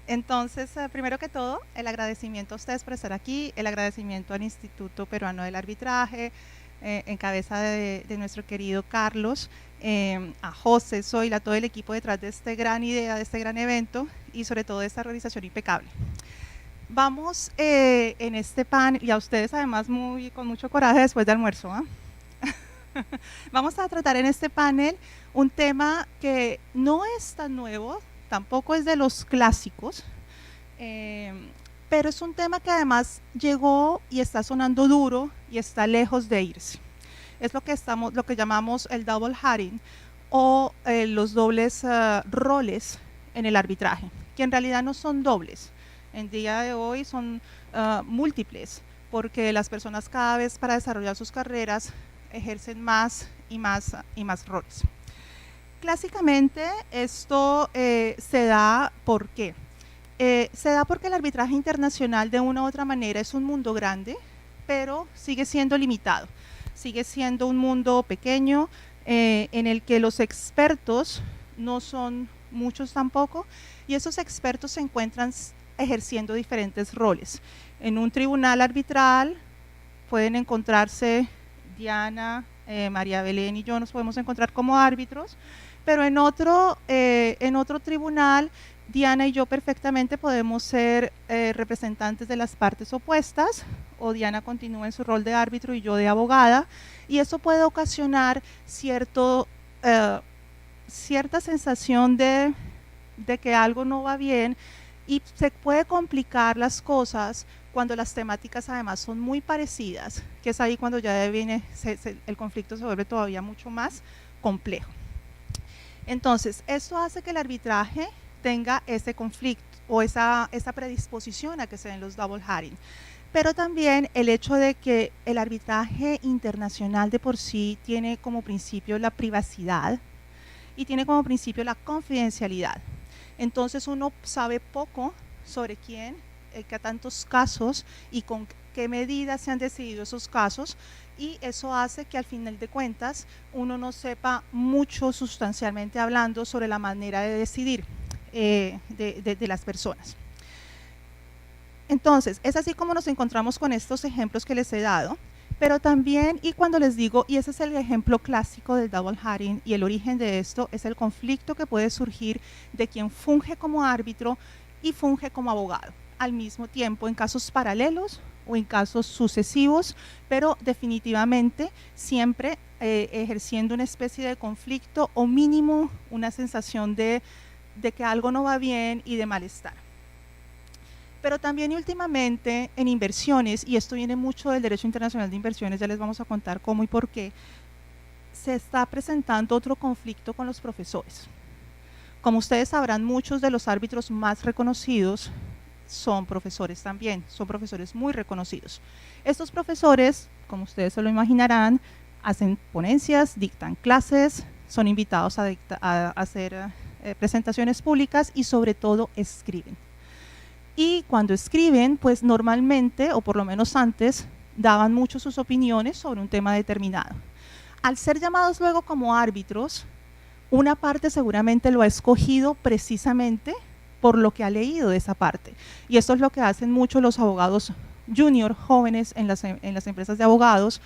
Entonces, primero que todo, el agradecimiento a ustedes por estar aquí, el agradecimiento al Instituto Peruano del Arbitraje, en cabeza de nuestro querido Carlos, a José Zoila, a todo el equipo detrás de esta gran idea, de este gran evento y sobre todo de esta realización impecable. Vamos en este panel, y a ustedes además con mucho coraje después de almuerzo, ¿eh? Vamos a tratar en este panel un tema que no es tan nuevo, tampoco es de los clásicos, pero es un tema que además llegó y está sonando duro y está lejos de irse. Es lo que llamamos el double hatting o los dobles roles en el arbitraje, que en realidad no son dobles. En día de hoy son múltiples, porque las personas cada vez para desarrollar sus carreras ejercen más y más y más roles. Clásicamente esto se da ¿por qué? Se da porque el arbitraje internacional de una u otra manera es un mundo grande, pero sigue siendo limitado, sigue siendo un mundo pequeño en el que los expertos no son muchos tampoco, y esos expertos se encuentran ejerciendo diferentes roles. En un tribunal arbitral pueden encontrarse Diana, María Belén y yo nos podemos encontrar como árbitros, pero en otro tribunal Diana y yo perfectamente podemos ser representantes de las partes opuestas, o Diana continúa en su rol de árbitro y yo de abogada, y eso puede ocasionar cierta sensación de que algo no va bien, y se puede complicar las cosas cuando las temáticas además son muy parecidas, que es ahí cuando ya el conflicto se vuelve todavía mucho más complejo. Entonces, esto hace que el arbitraje tenga ese conflicto o esa predisposición a que se den los double hatting. Pero también el hecho de que el arbitraje internacional de por sí tiene como principio la privacidad y tiene como principio la confidencialidad. Entonces uno sabe poco sobre quién, qué tantos casos y con qué medidas se han decidido esos casos, y eso hace que al final de cuentas uno no sepa mucho sustancialmente hablando sobre la manera de decidir de las personas. Entonces, es así como nos encontramos con estos ejemplos que les he dado, pero también, y cuando les digo, y ese es el ejemplo clásico del double hatting, y el origen de esto es el conflicto que puede surgir de quien funge como árbitro y funge como abogado, al mismo tiempo en casos paralelos o en casos sucesivos, pero definitivamente siempre ejerciendo una especie de conflicto o mínimo una sensación de que algo no va bien y de malestar. Pero también y últimamente en inversiones, y esto viene mucho del derecho internacional de inversiones, ya les vamos a contar cómo y por qué, se está presentando otro conflicto con los profesores. Como ustedes sabrán, muchos de los árbitros más reconocidos son profesores también, son profesores muy reconocidos. Estos profesores, como ustedes se lo imaginarán, hacen ponencias, dictan clases, son invitados a hacer presentaciones públicas y sobre todo escriben. Y cuando escriben, pues normalmente, o por lo menos antes, daban mucho sus opiniones sobre un tema determinado. Al ser llamados luego como árbitros, una parte seguramente lo ha escogido precisamente por lo que ha leído de esa parte. Y esto es lo que hacen muchos los abogados junior, jóvenes en las empresas de abogados.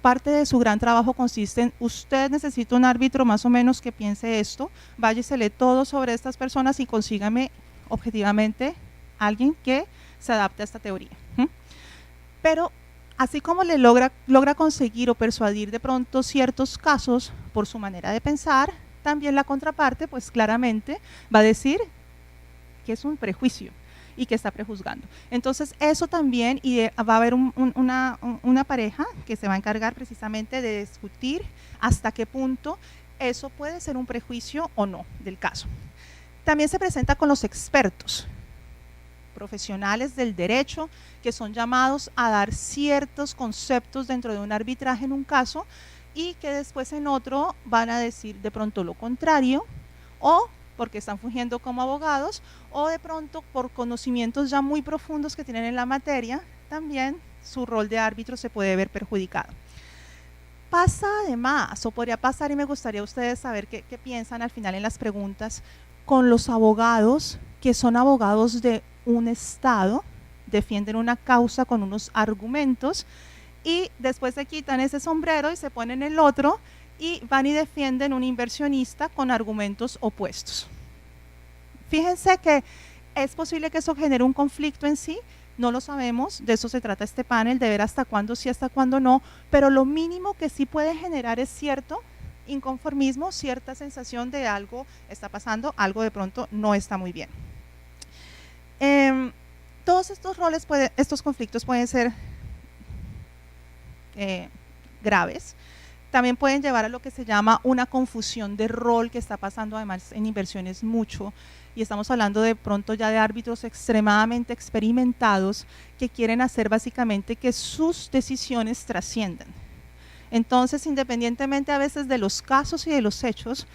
Parte de su gran trabajo consiste en: usted necesita un árbitro más o menos que piense esto, vaya y se lee todo sobre estas personas y consígame objetivamente alguien que se adapte a esta teoría. Pero así como le logra conseguir o persuadir de pronto ciertos casos por su manera de pensar, también la contraparte pues claramente va a decir que es un prejuicio y que está prejuzgando. Entonces eso también, y va a haber una pareja que se va a encargar precisamente de discutir hasta qué punto eso puede ser un prejuicio o no del caso. También se presenta con los expertos, profesionales del derecho, que son llamados a dar ciertos conceptos dentro de un arbitraje en un caso, y que después en otro van a decir de pronto lo contrario, o porque están fungiendo como abogados, o de pronto por conocimientos ya muy profundos que tienen en la materia, también su rol de árbitro se puede ver perjudicado. Pasa además, o podría pasar, y me gustaría a ustedes saber qué piensan al final en las preguntas, con los abogados que son abogados de un estado, defienden una causa con unos argumentos y después se quitan ese sombrero y se ponen el otro y van y defienden un inversionista con argumentos opuestos. Fíjense que es posible que eso genere un conflicto en sí, no lo sabemos, de eso se trata este panel, de ver hasta cuándo sí, hasta cuándo no, pero lo mínimo que sí puede generar es cierto inconformismo, cierta sensación de algo está pasando, algo de pronto no está muy bien. Todos estos roles, estos conflictos pueden ser graves, también pueden llevar a lo que se llama una confusión de rol, que está pasando además en inversiones mucho, y estamos hablando de pronto ya de árbitros extremadamente experimentados que quieren hacer básicamente que sus decisiones trasciendan. Entonces, independientemente a veces de los casos y de los hechos,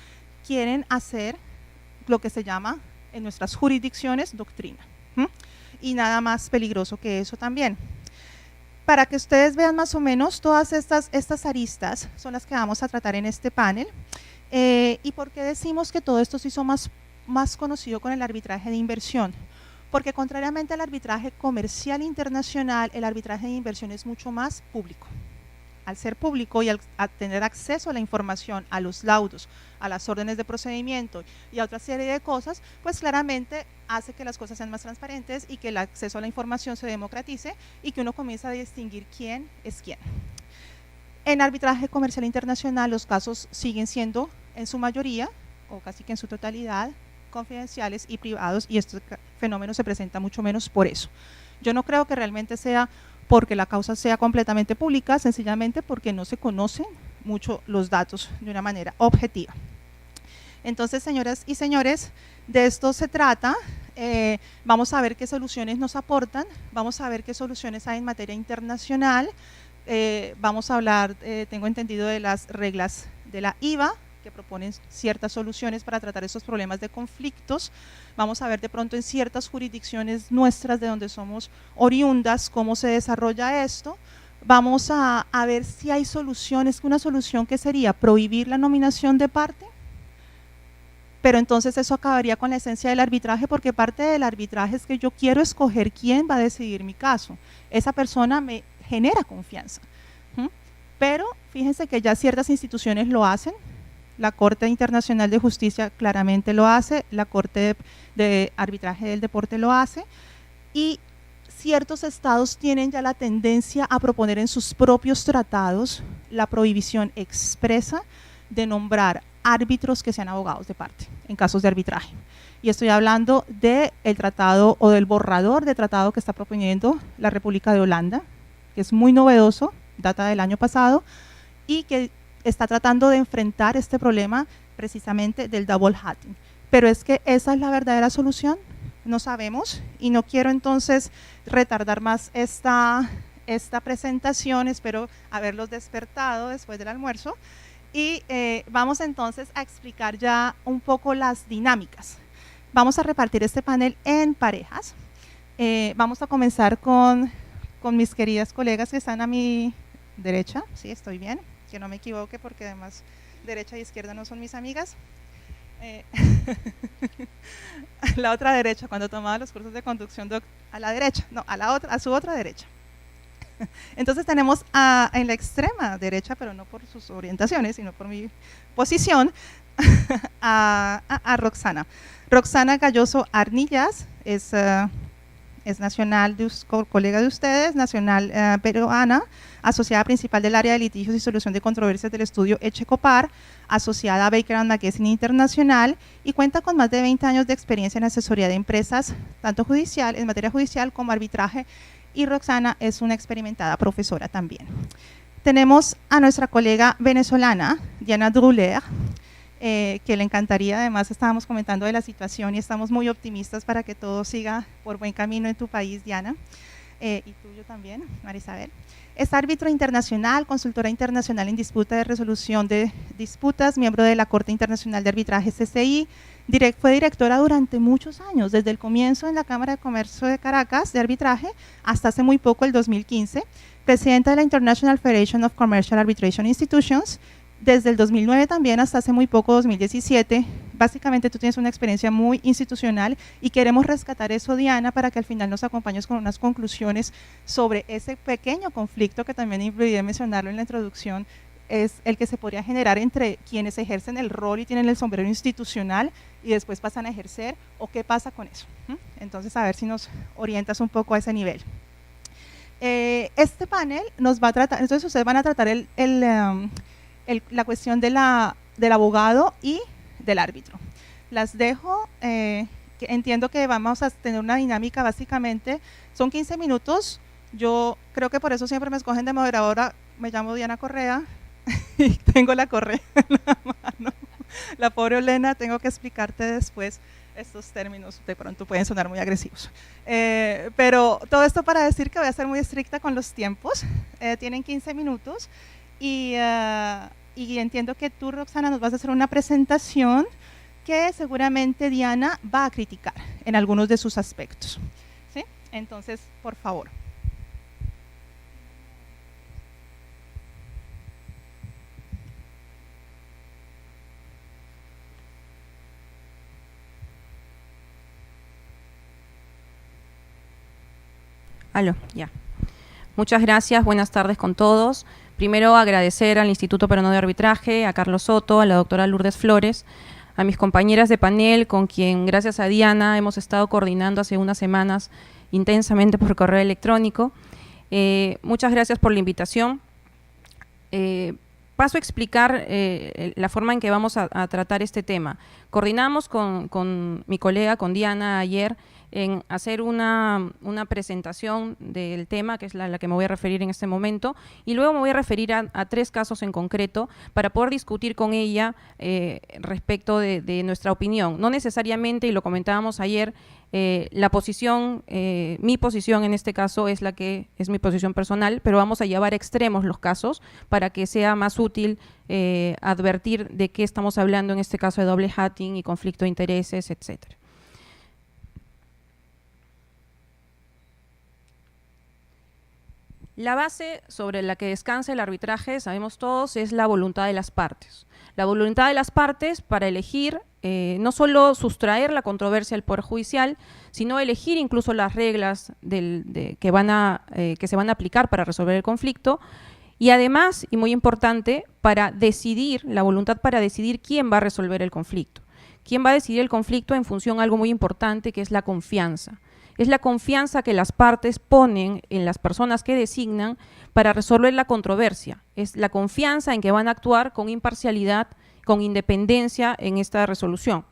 quieren hacer lo que se llama en nuestras jurisdicciones doctrina. Y nada más peligroso que eso también. Para que ustedes vean más o menos, todas estas aristas son las que vamos a tratar en este panel. ¿Y por qué decimos que todo esto se hizo más conocido con el arbitraje de inversión? Porque contrariamente al arbitraje comercial internacional, el arbitraje de inversión es mucho más público. Al ser público y al tener acceso a la información, a los laudos, a las órdenes de procedimiento y a otra serie de cosas, pues claramente hace que las cosas sean más transparentes y que el acceso a la información se democratice y que uno comience a distinguir quién es quién. En arbitraje comercial internacional los casos siguen siendo en su mayoría, o casi que en su totalidad, confidenciales y privados, y este fenómeno se presenta mucho menos por eso. Yo no creo que realmente sea porque la causa sea completamente pública, sencillamente porque no se conocen mucho los datos de una manera objetiva. Entonces, señoras y señores, de esto se trata. Vamos a ver qué soluciones nos aportan, vamos a ver qué soluciones hay en materia internacional, vamos a hablar, tengo entendido, de las reglas de la IVA, que proponen ciertas soluciones para tratar estos problemas de conflictos. Vamos a ver de pronto en ciertas jurisdicciones nuestras de donde somos oriundas cómo se desarrolla esto. Vamos a ver si hay soluciones, una solución que sería prohibir la nominación de parte, pero entonces eso acabaría con la esencia del arbitraje, porque parte del arbitraje es que yo quiero escoger quién va a decidir mi caso. Esa persona me genera confianza. Pero fíjense que ya ciertas instituciones lo hacen. La Corte Internacional de Justicia claramente lo hace, la Corte de Arbitraje del Deporte lo hace, y ciertos estados tienen ya la tendencia a proponer en sus propios tratados la prohibición expresa de nombrar árbitros que sean abogados de parte en casos de arbitraje. Y estoy hablando del tratado o del borrador de tratado que está proponiendo la República de Holanda, que es muy novedoso, data del año pasado, y que está tratando de enfrentar este problema precisamente del double hatting. Pero es que esa es la verdadera solución, no sabemos, y no quiero entonces retardar más esta presentación, espero haberlos despertado después del almuerzo, y vamos entonces a explicar ya un poco las dinámicas. Vamos a repartir este panel en parejas. Vamos a comenzar con mis queridas colegas que están a mi derecha, sí, estoy bien, que no me equivoque porque además derecha y izquierda no son mis amigas. La otra derecha, cuando tomaba los cursos de conducción, a la derecha, no, a su otra derecha. Entonces tenemos en la extrema derecha, pero no por sus orientaciones, sino por mi posición, a Roxana. Roxana Galloso Arnillas es nacional, colega de ustedes, nacional peruana, asociada principal del área de litigios y solución de controversias del estudio Echecopar, asociada a Baker & McKesson Internacional, y cuenta con más de 20 años de experiencia en asesoría de empresas, tanto judicial, en materia judicial como arbitraje, y Roxana es una experimentada profesora también. Tenemos a nuestra colega venezolana, Diana Druller, que le encantaría, además estábamos comentando de la situación y estamos muy optimistas para que todo siga por buen camino en tu país, Diana, y tuyo también, Marisabel. Es árbitro internacional, consultora internacional en disputa de resolución de disputas, miembro de la Corte Internacional de Arbitraje CCI, fue directora durante muchos años, desde el comienzo en la Cámara de Comercio de Caracas de arbitraje hasta hace muy poco, el 2015, presidenta de la International Federation of Commercial Arbitration Institutions, desde el 2009 también hasta hace muy poco, 2017, básicamente tú tienes una experiencia muy institucional y queremos rescatar eso, Diana, para que al final nos acompañes con unas conclusiones sobre ese pequeño conflicto que también olvidé mencionarlo en la introducción, es el que se podría generar entre quienes ejercen el rol y tienen el sombrero institucional y después pasan a ejercer, o qué pasa con eso. Entonces, a ver si nos orientas un poco a ese nivel. Este panel nos va a tratar, entonces ustedes van a tratar la cuestión del abogado y del árbitro. Las dejo, entiendo que vamos a tener una dinámica básicamente, son 15 minutos, yo creo que por eso siempre me escogen de moderadora, me llamo Diana Correa y tengo la correa en la mano. La pobre Olena, tengo que explicarte después estos términos, de pronto pueden sonar muy agresivos. Pero todo esto para decir que voy a ser muy estricta con los tiempos, tienen 15 minutos y entiendo que tú, Roxana, nos vas a hacer una presentación que seguramente Diana va a criticar en algunos de sus aspectos. ¿Sí? Entonces, por favor. Aló, ya. Muchas gracias, buenas tardes con todos. Primero agradecer al Instituto Peruano de Arbitraje, a Carlos Soto, a la doctora Lourdes Flores, a mis compañeras de panel, con quien gracias a Diana hemos estado coordinando hace unas semanas intensamente por correo electrónico. Muchas gracias por la invitación. Paso a explicar la forma en que vamos a tratar este tema. Coordinamos con mi colega, con Diana, ayer, en hacer una presentación del tema, que es la que me voy a referir en este momento, y luego me voy a referir a 3 casos en concreto para poder discutir con ella respecto de nuestra opinión. No necesariamente, y lo comentábamos ayer, la posición, mi posición en este caso es la que es mi posición personal, pero vamos a llevar a extremos los casos para que sea más útil advertir de qué estamos hablando en este caso de doble hatting y conflicto de intereses, etcétera. La base sobre la que descansa el arbitraje, sabemos todos, es la voluntad de las partes. La voluntad de las partes para elegir no solo sustraer la controversia al Poder Judicial, sino elegir incluso las reglas que se van a aplicar para resolver el conflicto, y además, y muy importante, para decidir, la voluntad para decidir quién va a resolver el conflicto. Quién va a decidir el conflicto en función a algo muy importante, que es la confianza. Es la confianza que las partes ponen en las personas que designan para resolver la controversia. Es la confianza en que van a actuar con imparcialidad, con independencia en esta resolución.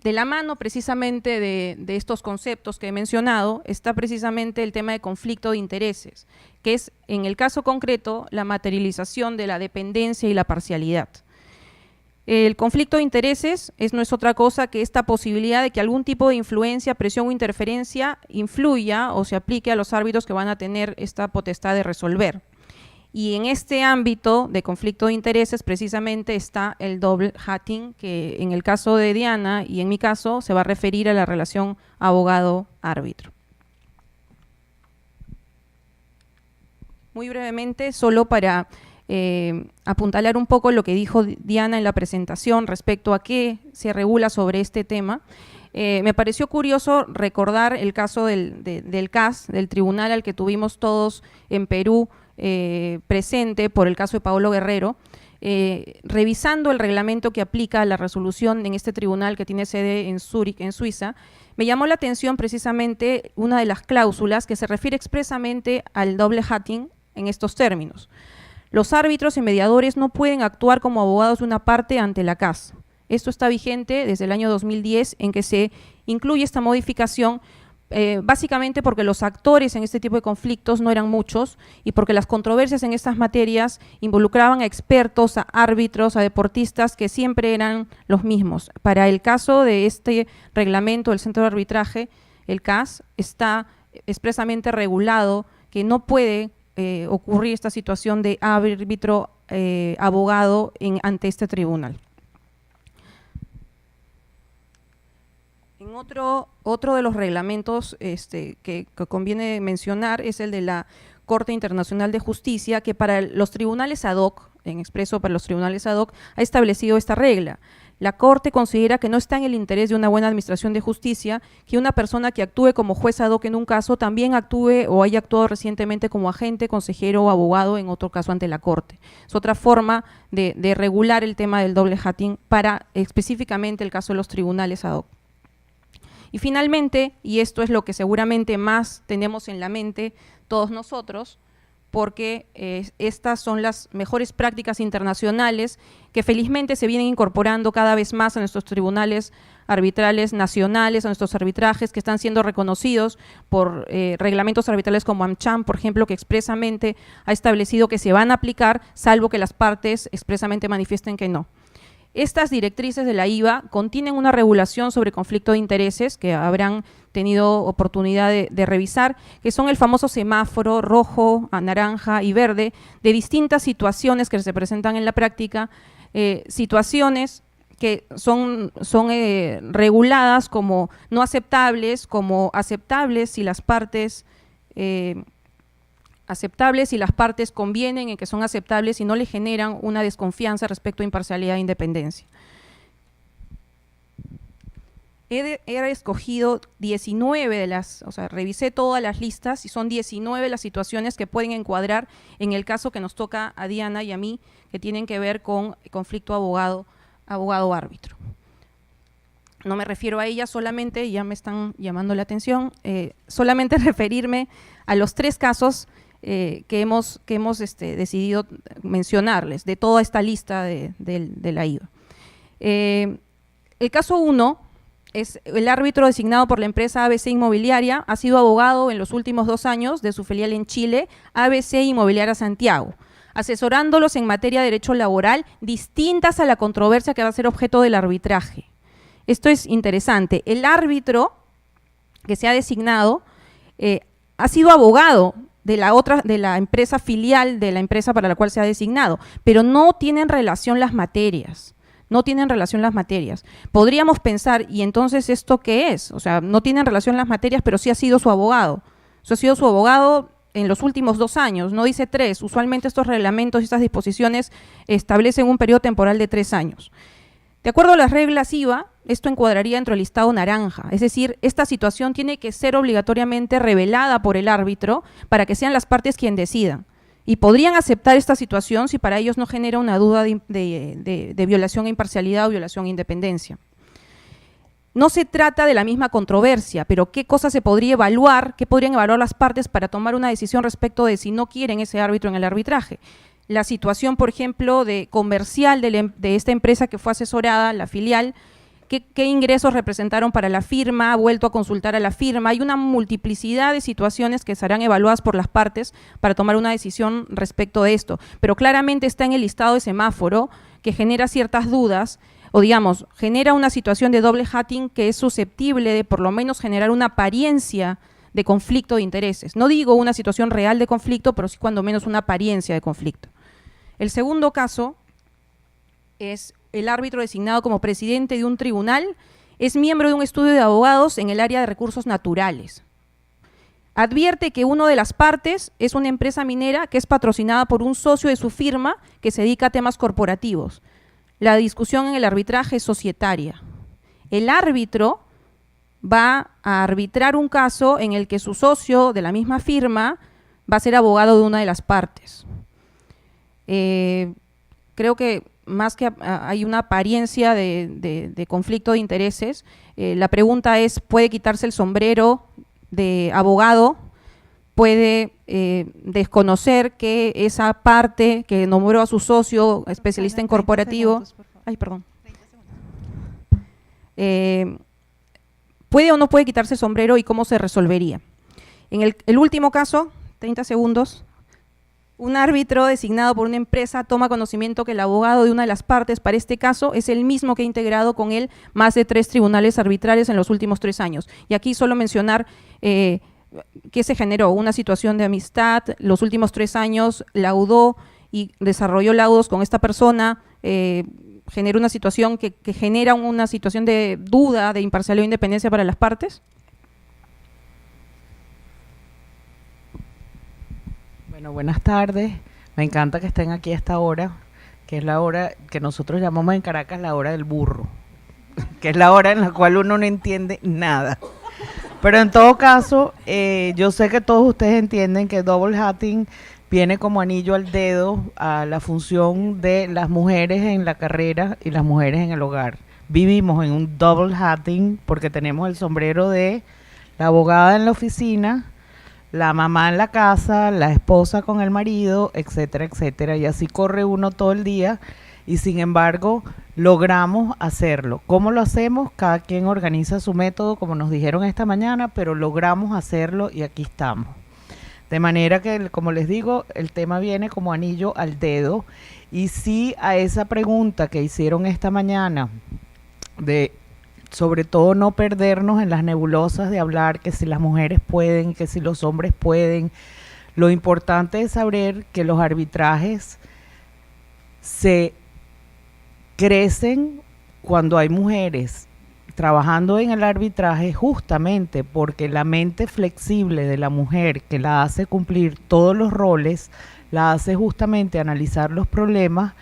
De la mano precisamente de estos conceptos que he mencionado está precisamente el tema de conflicto de intereses, que es en el caso concreto la materialización de la dependencia y la parcialidad. El conflicto de intereses no es otra cosa que esta posibilidad de que algún tipo de influencia, presión o interferencia influya o se aplique a los árbitros que van a tener esta potestad de resolver. Y en este ámbito de conflicto de intereses precisamente está el double hatting, que en el caso de Diana y en mi caso se va a referir a la relación abogado-árbitro. Muy brevemente, solo para apuntalar un poco lo que dijo Diana en la presentación respecto a qué se regula sobre este tema. Me pareció curioso recordar el caso del CAS, del tribunal al que tuvimos todos en Perú presente por el caso de Paolo Guerrero, revisando el reglamento que aplica a la resolución en este tribunal que tiene sede en Zúrich, en Suiza. Me llamó la atención precisamente una de las cláusulas que se refiere expresamente al doble hatting en estos términos. Los árbitros y mediadores no pueden actuar como abogados de una parte ante la CAS. Esto está vigente desde el año 2010, en que se incluye esta modificación, básicamente porque los actores en este tipo de conflictos no eran muchos y porque las controversias en estas materias involucraban a expertos, a árbitros, a deportistas que siempre eran los mismos. Para el caso de este reglamento del Centro de Arbitraje, el CAS está expresamente regulado que no puede ocurrir esta situación de árbitro abogado ante este tribunal. En otro de los reglamentos que conviene mencionar es el de la Corte Internacional de Justicia, que para los tribunales ad hoc, en expreso para los tribunales ad hoc, ha establecido esta regla. La Corte considera que no está en el interés de una buena administración de justicia que una persona que actúe como juez ad hoc en un caso también actúe o haya actuado recientemente como agente, consejero o abogado en otro caso ante la Corte. Es otra forma de regular el tema del doble hatting para específicamente el caso de los tribunales ad hoc. Y finalmente, y esto es lo que seguramente más tenemos en la mente todos nosotros, porque estas son las mejores prácticas internacionales que felizmente se vienen incorporando cada vez más a nuestros tribunales arbitrales nacionales, a nuestros arbitrajes que están siendo reconocidos por reglamentos arbitrales como AmCham, por ejemplo, que expresamente ha establecido que se van a aplicar, salvo que las partes expresamente manifiesten que no. Estas directrices de la IVA contienen una regulación sobre conflicto de intereses que habrán tenido oportunidad de revisar, que son el famoso semáforo rojo, naranja y verde de distintas situaciones que se presentan en la práctica, situaciones que son reguladas como no aceptables, como aceptables si las partes convienen en que son aceptables y no le generan una desconfianza respecto a imparcialidad e independencia. He escogido 19 de las, revisé todas las listas y son 19 las situaciones que pueden encuadrar en el caso que nos toca a Diana y a mí, que tienen que ver con conflicto abogado-árbitro. No me refiero a ella solamente, ya me están llamando la atención, solamente referirme a los 3 casos que hemos decidido mencionarles de toda esta lista de la IVA. El caso 1 es el árbitro designado por la empresa ABC Inmobiliaria, ha sido abogado en los últimos 2 años de su filial en Chile, ABC Inmobiliaria Santiago, asesorándolos en materia de derecho laboral distintas a la controversia que va a ser objeto del arbitraje. Esto es interesante. El árbitro que se ha designado ha sido abogado de la empresa filial de la empresa para la cual se ha designado, pero no tienen relación las materias. Podríamos pensar, ¿y entonces esto qué es? O sea, no tienen relación las materias, pero sí ha sido su abogado. Eso ha sido su abogado en los últimos 2 años, no dice 3. Usualmente estos reglamentos y estas disposiciones establecen un periodo temporal de 3 años. De acuerdo a las reglas IVA, esto encuadraría dentro del listado naranja, es decir, esta situación tiene que ser obligatoriamente revelada por el árbitro para que sean las partes quien decidan. Y podrían aceptar esta situación si para ellos no genera una duda de violación a imparcialidad o violación a independencia. No se trata de la misma controversia, pero ¿qué cosa se podría evaluar? ¿Qué podrían evaluar las partes para tomar una decisión respecto de si no quieren ese árbitro en el arbitraje? La situación, por ejemplo, comercial de esta empresa que fue asesorada, la filial, ¿qué ingresos representaron para la firma? ¿Ha vuelto a consultar a la firma? Hay una multiplicidad de situaciones que serán evaluadas por las partes para tomar una decisión respecto de esto, pero claramente está en el listado de semáforo que genera ciertas dudas, o digamos, genera una situación de doble hatting que es susceptible de por lo menos generar una apariencia de conflicto de intereses. No digo una situación real de conflicto, pero sí cuando menos una apariencia de conflicto. El segundo caso es el árbitro designado como presidente de un tribunal, es miembro de un estudio de abogados en el área de recursos naturales. Advierte que una de las partes es una empresa minera que es patrocinada por un socio de su firma que se dedica a temas corporativos. La discusión en el arbitraje es societaria. El árbitro va a arbitrar un caso en el que su socio de la misma firma va a ser abogado de una de las partes. Creo que más que hay una apariencia de conflicto de intereses, la pregunta es, ¿puede quitarse el sombrero de abogado? ¿Puede desconocer que esa parte que nombró a su socio especialista en corporativo? Ay, perdón. ¿Puede o no puede quitarse el sombrero y cómo se resolvería? En el último caso, 30 segundos, un árbitro designado por una empresa toma conocimiento que el abogado de una de las partes, para este caso, es el mismo que ha integrado con él más de 3 tribunales arbitrales en los últimos 3 años. Y aquí solo mencionar que se generó una situación de amistad, los últimos 3 años laudó y desarrolló laudos con esta persona, genera una situación que genera una situación de duda de imparcialidad o independencia para las partes. Bueno, buenas tardes. Me encanta que estén aquí a esta hora. que es la hora que nosotros llamamos en Caracas la hora del burro, que es la hora en la cual uno no entiende nada. Pero en todo caso, yo sé que todos ustedes entienden que double hatting viene como anillo al dedo a la función de las mujeres en la carrera y las mujeres en el hogar. Vivimos en un double hatting porque tenemos el sombrero de la abogada en la oficina, la mamá en la casa, la esposa con el marido, etcétera, etcétera. Y así corre uno todo el día y sin embargo logramos hacerlo. ¿Cómo lo hacemos? Cada quien organiza su método, como nos dijeron esta mañana, pero logramos hacerlo y aquí estamos. De manera que, como les digo, el tema viene como anillo al dedo. Y sí, a esa pregunta que hicieron esta mañana, de sobre todo no perdernos en las nebulosas de hablar que si las mujeres pueden, que si los hombres pueden, lo importante es saber que los arbitrajes se crecen cuando hay mujeres trabajando en el arbitraje, justamente porque la mente flexible de la mujer que la hace cumplir todos los roles, la hace justamente analizar los problemas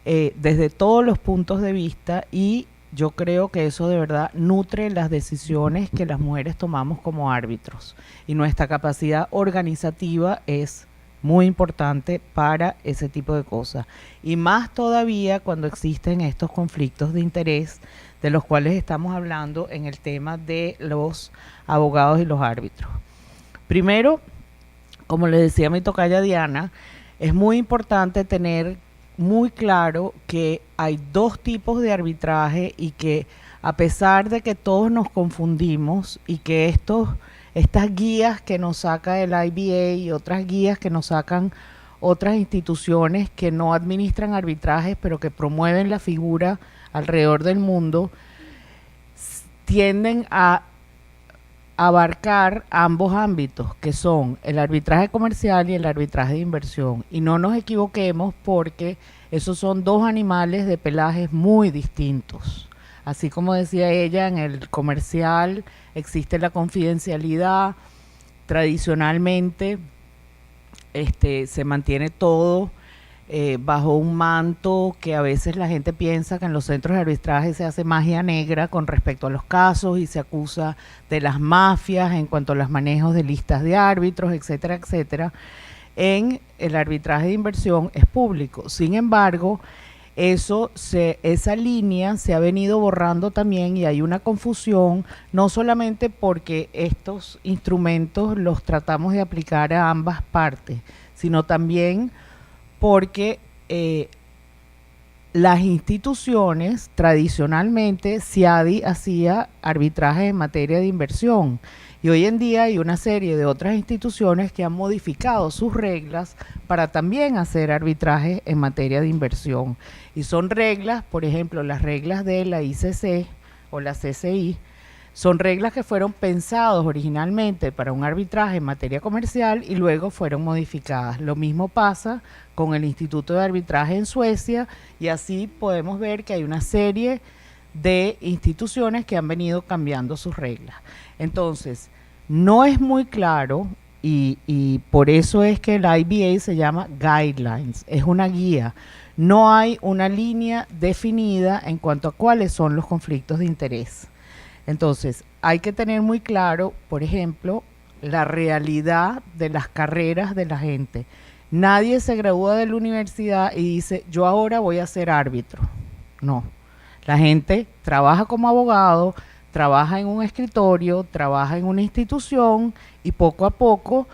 desde todos los puntos de vista, y yo creo que eso de verdad nutre las decisiones que las mujeres tomamos como árbitros, y nuestra capacidad organizativa es muy importante para ese tipo de cosas, y más todavía cuando existen estos conflictos de interés de los cuales estamos hablando en el tema de los abogados y los árbitros. Primero, como le decía mi tocaya Diana, es muy importante tener muy claro que hay dos tipos de arbitraje y que a pesar de que todos nos confundimos y que estas guías que nos saca el IBA y otras guías que nos sacan otras instituciones que no administran arbitrajes pero que promueven la figura alrededor del mundo, tienden a abarcar ambos ámbitos, que son el arbitraje comercial y el arbitraje de inversión. Y no nos equivoquemos porque esos son dos animales de pelajes muy distintos. Así como decía ella, en el comercial existe la confidencialidad, tradicionalmente se mantiene todo bajo un manto que a veces la gente piensa que en los centros de arbitraje se hace magia negra con respecto a los casos y se acusa de las mafias en cuanto a los manejos de listas de árbitros, etcétera, etcétera. En el arbitraje de inversión es público. Sin embargo, esa línea se ha venido borrando también y hay una confusión, no solamente porque estos instrumentos los tratamos de aplicar a ambas partes, sino también porque las instituciones tradicionalmente, CIADI hacía arbitraje en materia de inversión y hoy en día hay una serie de otras instituciones que han modificado sus reglas para también hacer arbitraje en materia de inversión, y son reglas, por ejemplo, las reglas de la ICC o la CCI, son reglas que fueron pensados originalmente para un arbitraje en materia comercial y luego fueron modificadas. Lo mismo pasa con el Instituto de Arbitraje en Suecia, y así podemos ver que hay una serie de instituciones que han venido cambiando sus reglas. Entonces, no es muy claro y por eso es que el IBA se llama Guidelines, es una guía. No hay una línea definida en cuanto a cuáles son los conflictos de interés. Entonces, hay que tener muy claro, por ejemplo, la realidad de las carreras de la gente. Nadie se gradúa de la universidad y dice, yo ahora voy a ser árbitro. No, la gente trabaja como abogado, trabaja en un escritorio, trabaja en una institución y poco a poco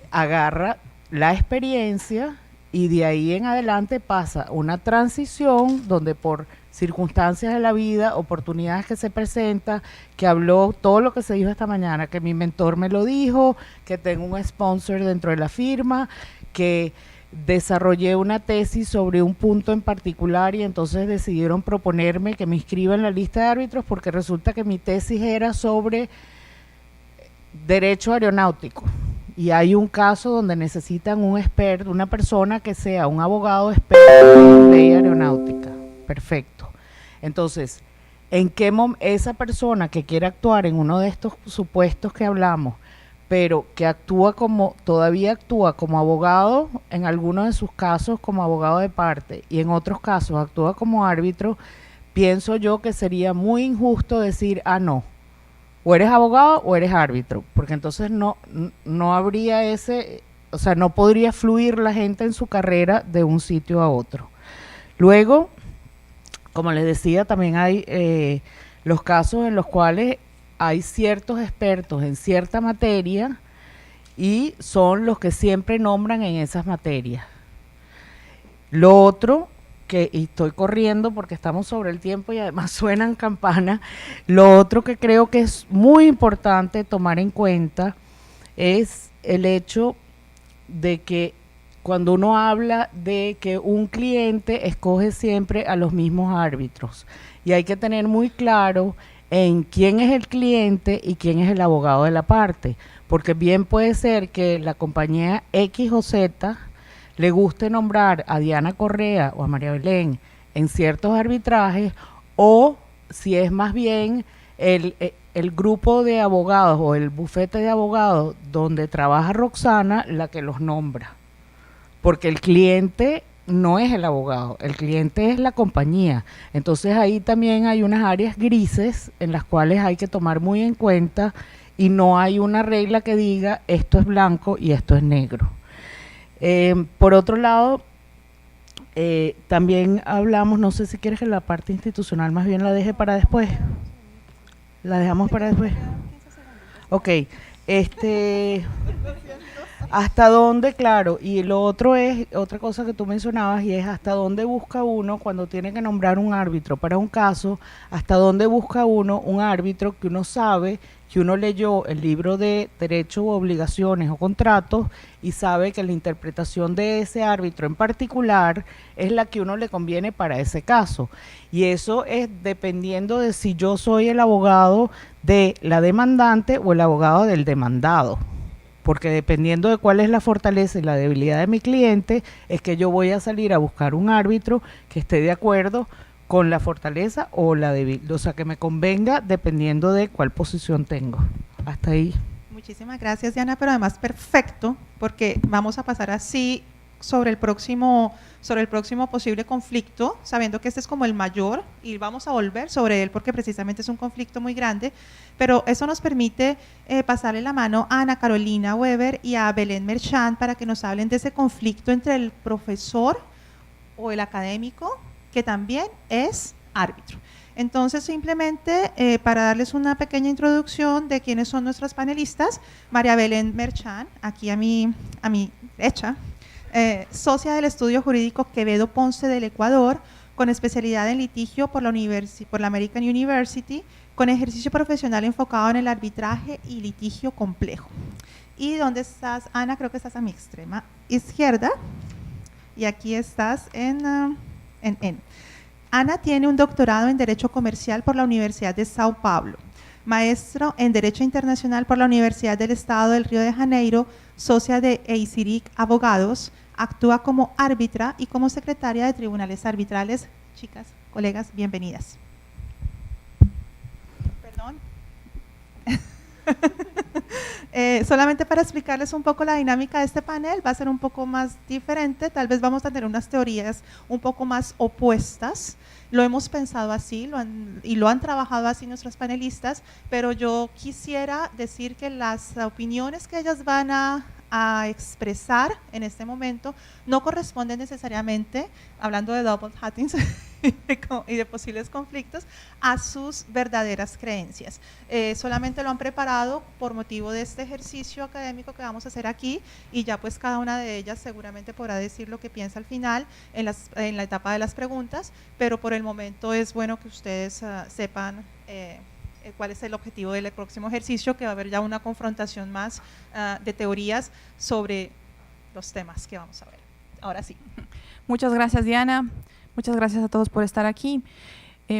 agarra la experiencia y de ahí en adelante pasa una transición donde por circunstancias de la vida, oportunidades que se presentan, que habló todo lo que se dijo esta mañana, que mi mentor me lo dijo, que tengo un sponsor dentro de la firma, que desarrollé una tesis sobre un punto en particular y entonces decidieron proponerme que me inscriba en la lista de árbitros porque resulta que mi tesis era sobre derecho aeronáutico. Y hay un caso donde necesitan un experto, una persona que sea un abogado experto en ley aeronáutica. Perfecto. Entonces, ¿en qué esa persona que quiere actuar en uno de estos supuestos que hablamos pero que todavía actúa como abogado, en algunos de sus casos como abogado de parte, y en otros casos actúa como árbitro, pienso yo que sería muy injusto decir, no, o eres abogado o eres árbitro, porque entonces no habría no podría fluir la gente en su carrera de un sitio a otro. Luego, como les decía, también hay los casos en los cuales hay ciertos expertos en cierta materia y son los que siempre nombran en esas materias. Lo otro, y estoy corriendo porque estamos sobre el tiempo y además suenan campanas, lo otro que creo que es muy importante tomar en cuenta es el hecho de que cuando uno habla de que un cliente escoge siempre a los mismos árbitros, y hay que tener muy claro en quién es el cliente y quién es el abogado de la parte, porque bien puede ser que la compañía X o Z le guste nombrar a Diana Correa o a María Belén en ciertos arbitrajes, o si es más bien el grupo de abogados o el bufete de abogados donde trabaja Roxana la que los nombra, porque el cliente no es el abogado, el cliente es la compañía. Entonces ahí también hay unas áreas grises en las cuales hay que tomar muy en cuenta y no hay una regla que diga esto es blanco y esto es negro. Por otro lado, también hablamos, no sé si quieres que la parte institucional más bien la deje para después. ¿La dejamos para después? Ok, ¿hasta dónde? Claro, y lo otro es, otra cosa que tú mencionabas, y es hasta dónde busca uno cuando tiene que nombrar un árbitro para un caso, hasta dónde busca uno un árbitro que uno sabe, que uno leyó el libro de Derecho u Obligaciones o Contratos y sabe que la interpretación de ese árbitro en particular es la que uno le conviene para ese caso. Y eso es dependiendo de si yo soy el abogado de la demandante o el abogado del demandado. Porque dependiendo de cuál es la fortaleza y la debilidad de mi cliente, es que yo voy a salir a buscar un árbitro que esté de acuerdo con la fortaleza o la debilidad, o sea, que me convenga dependiendo de cuál posición tengo. Hasta ahí. Muchísimas gracias, Diana, pero además perfecto, porque vamos a pasar así sobre el próximo posible conflicto, sabiendo que este es como el mayor, y vamos a volver sobre él porque precisamente es un conflicto muy grande, pero eso nos permite pasarle la mano a Ana Carolina Weber y a Belén Merchant para que nos hablen de ese conflicto entre el profesor o el académico, que también es árbitro. Entonces, simplemente para darles una pequeña introducción de quiénes son nuestras panelistas, María Belén Merchant, aquí a mi derecha, socia del Estudio Jurídico Quevedo Ponce del Ecuador, con especialidad en litigio por la American University, con ejercicio profesional enfocado en el arbitraje y litigio complejo. ¿Y dónde estás, Ana? Creo que estás a mi extrema izquierda, y aquí estás en. Ana tiene un doctorado en Derecho Comercial por la Universidad de Sao Paulo, maestro en Derecho Internacional por la Universidad del Estado del Río de Janeiro, socia de EICIRIC Abogados, actúa como árbitra y como secretaria de tribunales arbitrales. Chicas, colegas, bienvenidas. Perdón. Solamente para explicarles un poco la dinámica de este panel, va a ser un poco más diferente, tal vez vamos a tener unas teorías un poco más opuestas, lo hemos pensado así lo han trabajado así nuestros panelistas, pero yo quisiera decir que las opiniones que ellas van a expresar en este momento no corresponden necesariamente, hablando de double hattings y de posibles conflictos, a sus verdaderas creencias. Solamente lo han preparado por motivo de este ejercicio académico que vamos a hacer aquí, y ya pues cada una de ellas seguramente podrá decir lo que piensa al final en la etapa de las preguntas, pero por el momento es bueno que ustedes sepan cuál es el objetivo del próximo ejercicio, que va a haber ya una confrontación más de teorías sobre los temas que vamos a ver. Ahora sí. Muchas gracias, Diana. Muchas gracias a todos por estar aquí.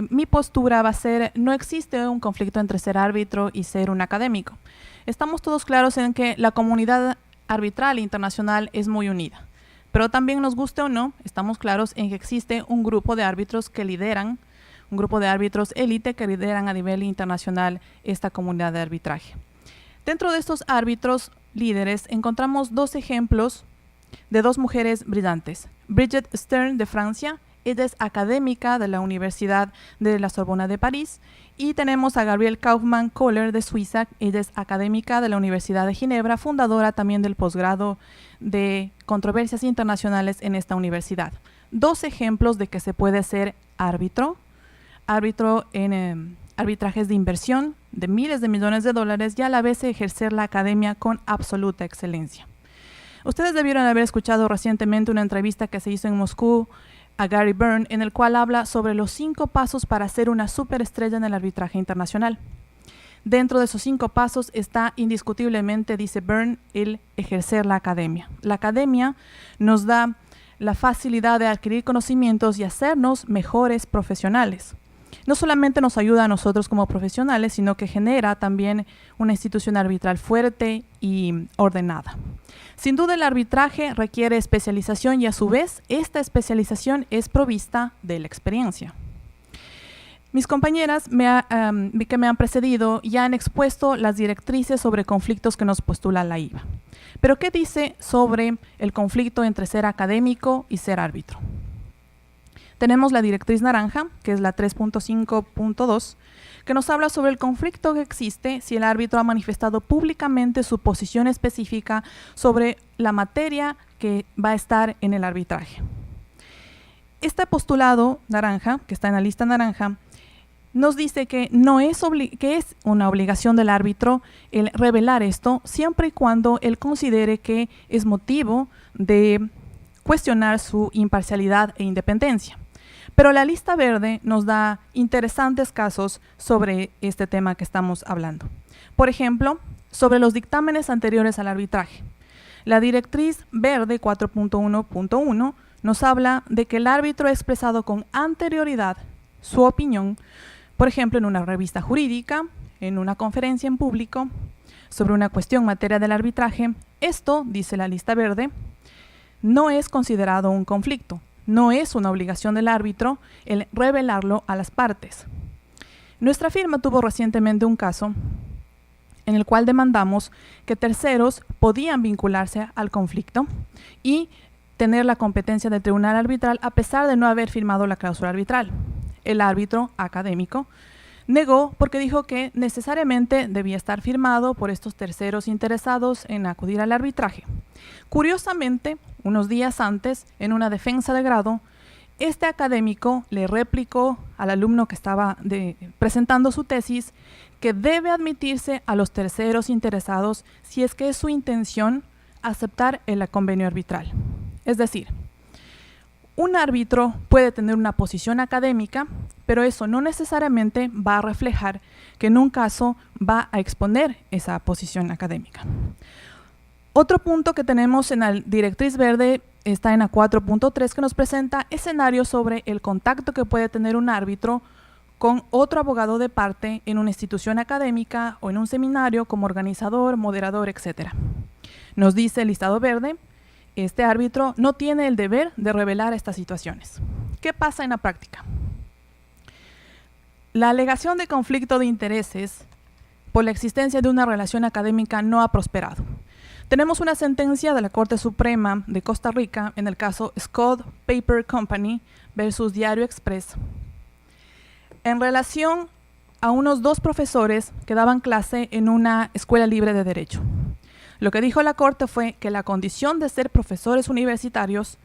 Mi postura va a ser, no existe un conflicto entre ser árbitro y ser un académico. Estamos todos claros en que la comunidad arbitral internacional es muy unida, pero también nos guste o no, estamos claros en que existe un grupo de árbitros que lideran, un grupo de árbitros élite que lideran a nivel internacional esta comunidad de arbitraje. Dentro de estos árbitros líderes encontramos dos ejemplos de dos mujeres brillantes. Brigitte Stern de Francia, ella es académica de la Universidad de la Sorbona de París, y tenemos a Gabrielle Kaufmann-Kohler de Suiza, ella es académica de la Universidad de Ginebra, fundadora también del posgrado de controversias internacionales en esta universidad. Dos ejemplos de que se puede ser árbitro en arbitrajes de inversión de miles de millones de dólares y a la vez ejercer la academia con absoluta excelencia. Ustedes debieron haber escuchado recientemente una entrevista que se hizo en Moscú a Gary Byrne, en el cual habla sobre los 5 pasos para ser una superestrella en el arbitraje internacional. Dentro de esos 5 pasos está indiscutiblemente, dice Byrne, el ejercer la academia. La academia nos da la facilidad de adquirir conocimientos y hacernos mejores profesionales. No solamente nos ayuda a nosotros como profesionales, sino que genera también una institución arbitral fuerte y ordenada. Sin duda el arbitraje requiere especialización y a su vez esta especialización es provista de la experiencia. Mis compañeras que me han precedido ya han expuesto las directrices sobre conflictos que nos postula la IVA. Pero ¿qué dice sobre el conflicto entre ser académico y ser árbitro? Tenemos la directriz naranja, que es la 3.5.2, que nos habla sobre el conflicto que existe si el árbitro ha manifestado públicamente su posición específica sobre la materia que va a estar en el arbitraje. Este postulado naranja, que está en la lista naranja, nos dice que que es una obligación del árbitro el revelar esto siempre y cuando él considere que es motivo de cuestionar su imparcialidad e independencia. Pero la lista verde nos da interesantes casos sobre este tema que estamos hablando. Por ejemplo, sobre los dictámenes anteriores al arbitraje. La directriz verde 4.1.1 nos habla de que el árbitro ha expresado con anterioridad su opinión, por ejemplo, en una revista jurídica, en una conferencia en público, sobre una cuestión materia del arbitraje. Esto, dice la lista verde, no es considerado un conflicto. No es una obligación del árbitro el revelarlo a las partes. Nuestra firma tuvo recientemente un caso en el cual demandamos que terceros podían vincularse al conflicto y tener la competencia del tribunal arbitral a pesar de no haber firmado la cláusula arbitral. El árbitro académico negó porque dijo que necesariamente debía estar firmado por estos terceros interesados en acudir al arbitraje. Curiosamente, unos días antes, en una defensa de grado, este académico le replicó al alumno que estaba presentando su tesis que debe admitirse a los terceros interesados si es que es su intención aceptar el convenio arbitral. Es decir, un árbitro puede tener una posición académica, pero eso no necesariamente va a reflejar que en un caso va a exponer esa posición académica. Otro punto que tenemos en la directriz verde está en la 4.3, que nos presenta escenarios sobre el contacto que puede tener un árbitro con otro abogado de parte en una institución académica o en un seminario como organizador, moderador, etc. Nos dice el listado verde, este árbitro no tiene el deber de revelar estas situaciones. ¿Qué pasa en la práctica? La alegación de conflicto de intereses por la existencia de una relación académica no ha prosperado. Tenemos una sentencia de la Corte Suprema de Costa Rica en el caso Scott Paper Company versus Diario Express, en relación a unos 2 profesores que daban clase en una escuela libre de derecho. Lo que dijo la Corte fue que la condición de ser profesores universitarios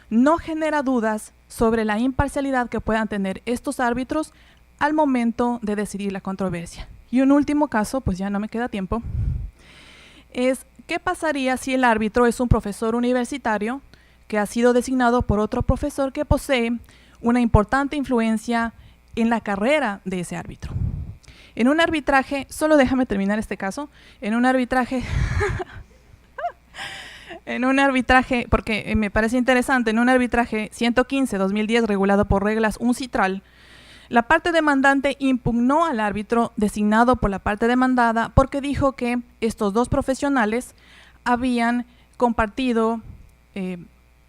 no genera dudas sobre la imparcialidad que puedan tener estos árbitros al momento de decidir la controversia. Y un último caso, pues ya no me queda tiempo, es ¿qué pasaría si el árbitro es un profesor universitario que ha sido designado por otro profesor que posee una importante influencia en la carrera de ese árbitro? En un arbitraje, solo déjame terminar este caso, en un arbitraje, porque me parece interesante, en un arbitraje 115-2010 regulado por reglas UNCITRAL, la parte demandante impugnó al árbitro designado por la parte demandada porque dijo que estos 2 profesionales habían compartido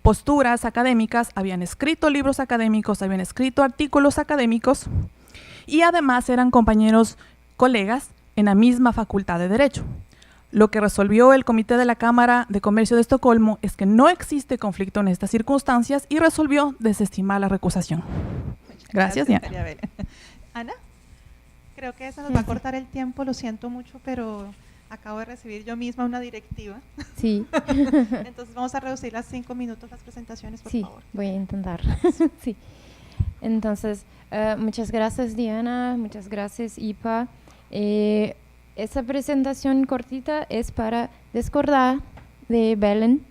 posturas académicas, habían escrito libros académicos, habían escrito artículos académicos y además eran compañeros, colegas en la misma facultad de Derecho. lo que resolvió el Comité de la Cámara de Comercio de Estocolmo es que no existe conflicto en estas circunstancias y resolvió desestimar la recusación. Gracias, Diana. María Belén. Ana, creo que eso nos va a cortar el tiempo, lo siento mucho, pero acabo de recibir yo misma una directiva. Sí. Entonces vamos a reducir a 5 minutos las presentaciones, por Sí, favor. voy a intentar. Sí. Entonces, muchas gracias, Diana, muchas gracias, IPA. Esta presentación cortita es para discordar de Belén.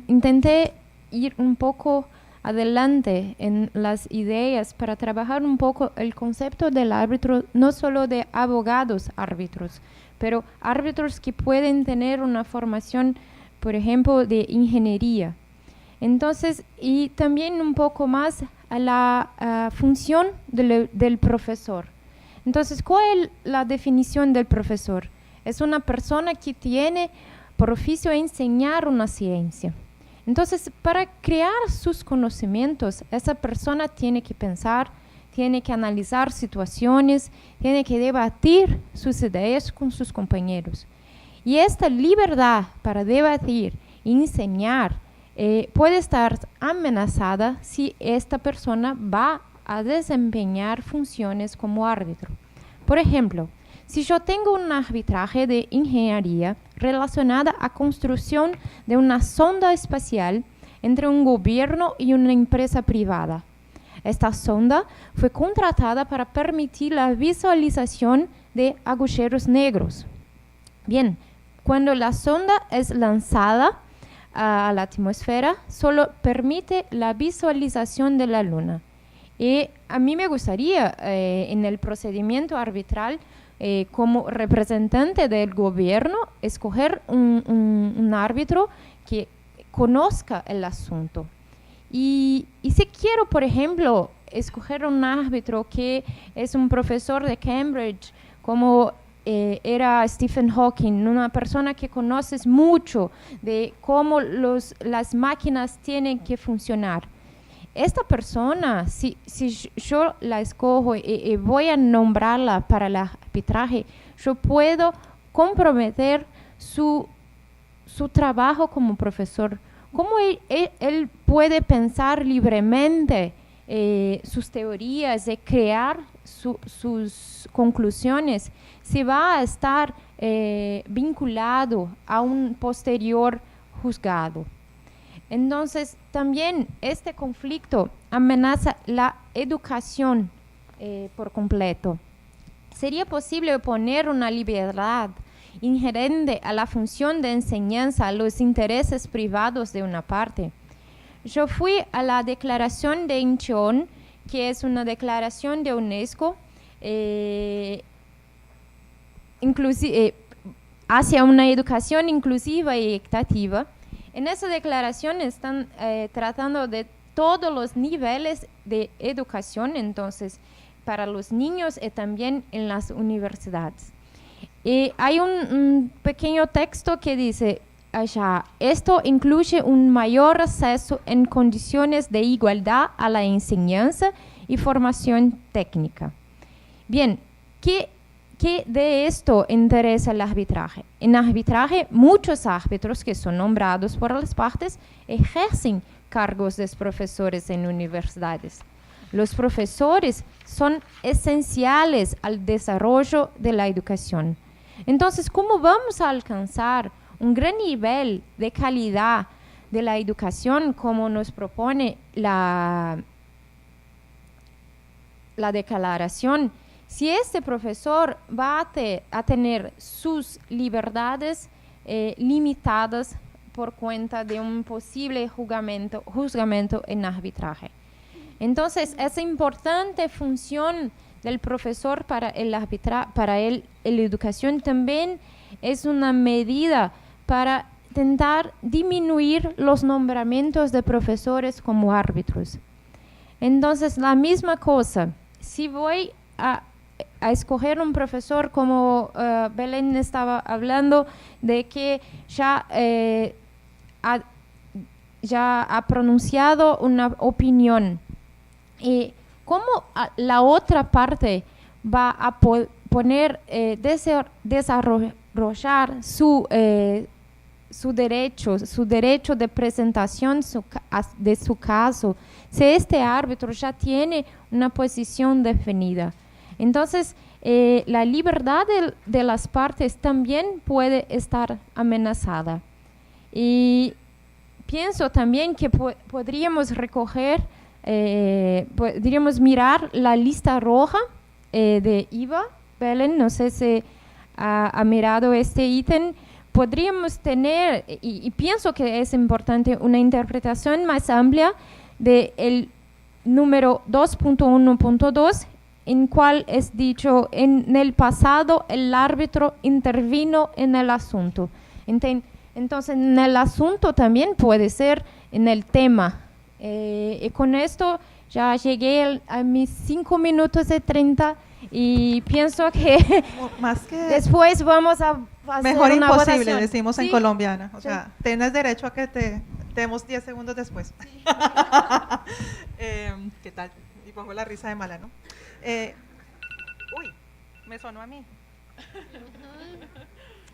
Intenté ir un poco adelante en las ideas para trabajar un poco el concepto del árbitro, no solo de abogados árbitros, pero árbitros que pueden tener una formación, por ejemplo, de ingeniería. Entonces, y también un poco más a la función del profesor. Entonces, ¿cuál es la definición del profesor? Es una persona que tiene por oficio enseñar una ciencia. Entonces, para crear sus conocimientos, esa persona tiene que pensar, tiene que analizar situaciones, tiene que debatir sus ideas con sus compañeros. Y esta libertad para debatir y enseñar puede estar amenazada si esta persona va a desempeñar funciones como árbitro. Por ejemplo, si yo tengo un arbitraje de ingeniería relacionada a construcción de una sonda espacial entre un gobierno y una empresa privada. Esta sonda fue contratada para permitir la visualización de agujeros negros. Bien, cuando la sonda es lanzada a la atmósfera, solo permite la visualización de la Luna. Y a mí me gustaría, en el procedimiento arbitral, como representante del gobierno, escoger un árbitro que conozca el asunto. Y si quiero, por ejemplo, escoger un árbitro que es un profesor de Cambridge, como era Stephen Hawking, una persona que conoces mucho de cómo las máquinas tienen que funcionar. Esta persona, si yo la escojo y voy a nombrarla para el arbitraje, yo puedo comprometer su trabajo como profesor. ¿Cómo él puede pensar libremente sus teorías y crear sus conclusiones si va a estar vinculado a un posterior juzgado? Entonces, también este conflicto amenaza la educación por completo. ¿Sería posible poner una libertad inherente a la función de enseñanza a los intereses privados de una parte? Yo fui a la declaración de Incheon, que es una declaración de UNESCO hacia una educación inclusiva y equitativa. En esa declaración están tratando de todos los niveles de educación, entonces, para los niños y también en las universidades. Y hay un pequeño texto que dice allá, esto incluye un mayor acceso en condiciones de igualdad a la enseñanza y formación técnica. Bien, ¿qué de esto interesa el arbitraje? En arbitraje, muchos árbitros que son nombrados por las partes ejercen cargos de profesores en universidades. Los profesores son esenciales al desarrollo de la educación. Entonces, ¿cómo vamos a alcanzar un gran nivel de calidad de la educación como nos propone la declaración? Si este profesor va a tener sus libertades limitadas por cuenta de un posible juzgamiento en arbitraje. Entonces, esa importante función del profesor para la educación también es una medida para intentar disminuir los nombramientos de profesores como árbitros. Entonces, la misma cosa, si voy a escoger un profesor, como Belén estaba hablando, de que ya ha pronunciado una opinión. Y cómo la otra parte va a desarrollar su derecho de presentación de su caso, si este árbitro ya tiene una posición definida. Entonces, la libertad de las partes también puede estar amenazada. Y pienso también que podríamos mirar la lista roja de IVA. Belén, no sé si ha mirado este ítem. Podríamos tener, y pienso que es importante, una interpretación más amplia del número 2.1.2, en cual es dicho, en el pasado el árbitro intervino en el asunto. Entonces, en el asunto también puede ser en el tema. Y con esto ya llegué a mis 5 minutos de 30 y pienso que, más que después vamos a hacer mejor una imposible, votación. decimos en Sí. colombiana. O Sí. sea, tienes derecho a que te demos 10 segundos después. Sí. ¿Qué tal? Y pongo la risa de mala, ¿no? Uy, me sonó a mí.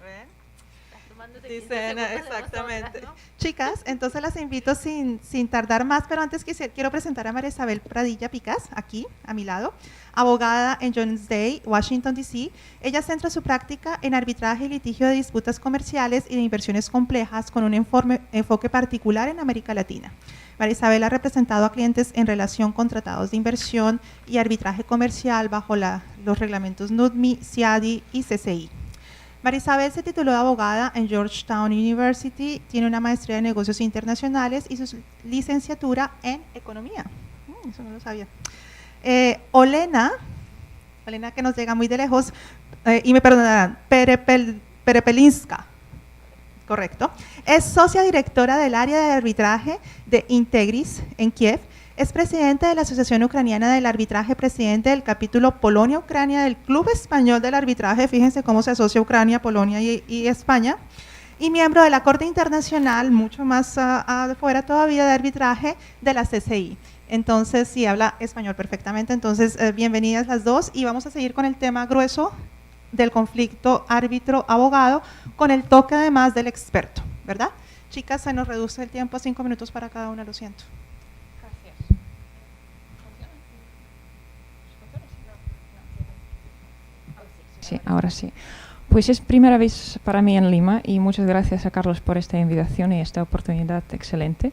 ¿Ven? Dicen, exactamente. Chicas, entonces las invito sin tardar más, pero antes quiero presentar a María Isabel Pradilla Picas, aquí a mi lado, abogada en Jones Day, Washington, D.C. Ella centra su práctica en arbitraje y litigio de disputas comerciales y de inversiones complejas con un enfoque particular en América Latina. María Isabel ha representado a clientes en relación con tratados de inversión y arbitraje comercial bajo los reglamentos NUDMI, CIADI y CCI. María Isabel se tituló de abogada en Georgetown University, tiene una maestría en negocios internacionales y su licenciatura en economía. Eso no lo sabía. Olena, que nos llega muy de lejos, y me perdonarán, Perepelinska, correcto, es socia directora del área de arbitraje de Integris en Kiev. Es presidente de la Asociación Ucraniana del Arbitraje, presidente del capítulo Polonia-Ucrania del Club Español del Arbitraje, fíjense cómo se asocia Ucrania, Polonia y España, y miembro de la Corte Internacional, mucho más afuera todavía, de arbitraje de la CCI. Entonces, sí, habla español perfectamente, entonces bienvenidas las dos, y vamos a seguir con el tema grueso del conflicto árbitro-abogado, con el toque además del experto, ¿verdad? Chicas, se nos reduce el tiempo a 5 minutos para cada una, lo siento. Sí, ahora sí. Pues es primera vez para mí en Lima y muchas gracias a Carlos por esta invitación y esta oportunidad excelente.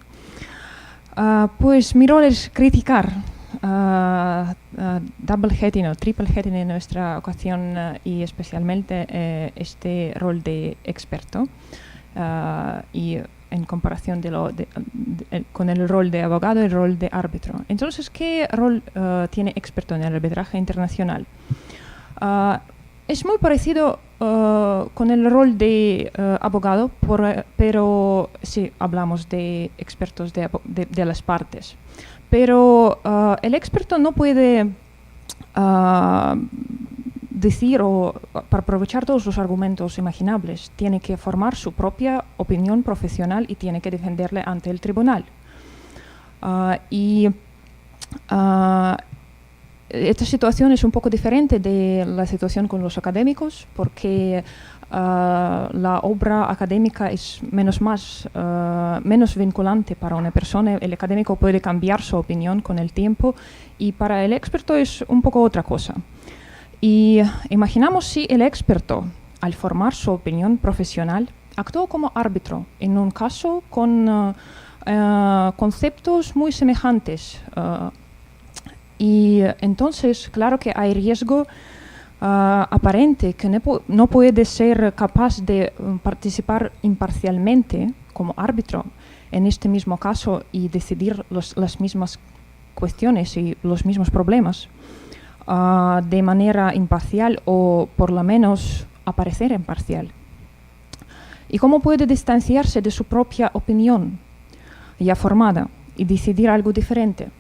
Pues mi rol es criticar double heading o triple heading en nuestra ocasión y especialmente este rol de experto y en comparación con el rol de abogado y el rol de árbitro. Entonces, ¿qué rol tiene experto en el arbitraje internacional? Es muy parecido con el rol de abogado, pero sí hablamos de expertos de las partes. Pero el experto no puede decir o para aprovechar todos los argumentos imaginables. Tiene que formar su propia opinión profesional y tiene que defenderle ante el tribunal. Esta situación es un poco diferente de la situación con los académicos porque la obra académica es menos vinculante para una persona. El académico puede cambiar su opinión con el tiempo y para el experto es un poco otra cosa. Y imaginamos si el experto, al formar su opinión profesional, actuó como árbitro en un caso con conceptos muy semejantes. Y entonces, claro que hay riesgo aparente que no puede ser capaz de participar imparcialmente como árbitro en este mismo caso y decidir las mismas cuestiones y los mismos problemas de manera imparcial o por lo menos aparecer imparcial. ¿Y cómo puede distanciarse de su propia opinión ya formada y decidir algo diferente?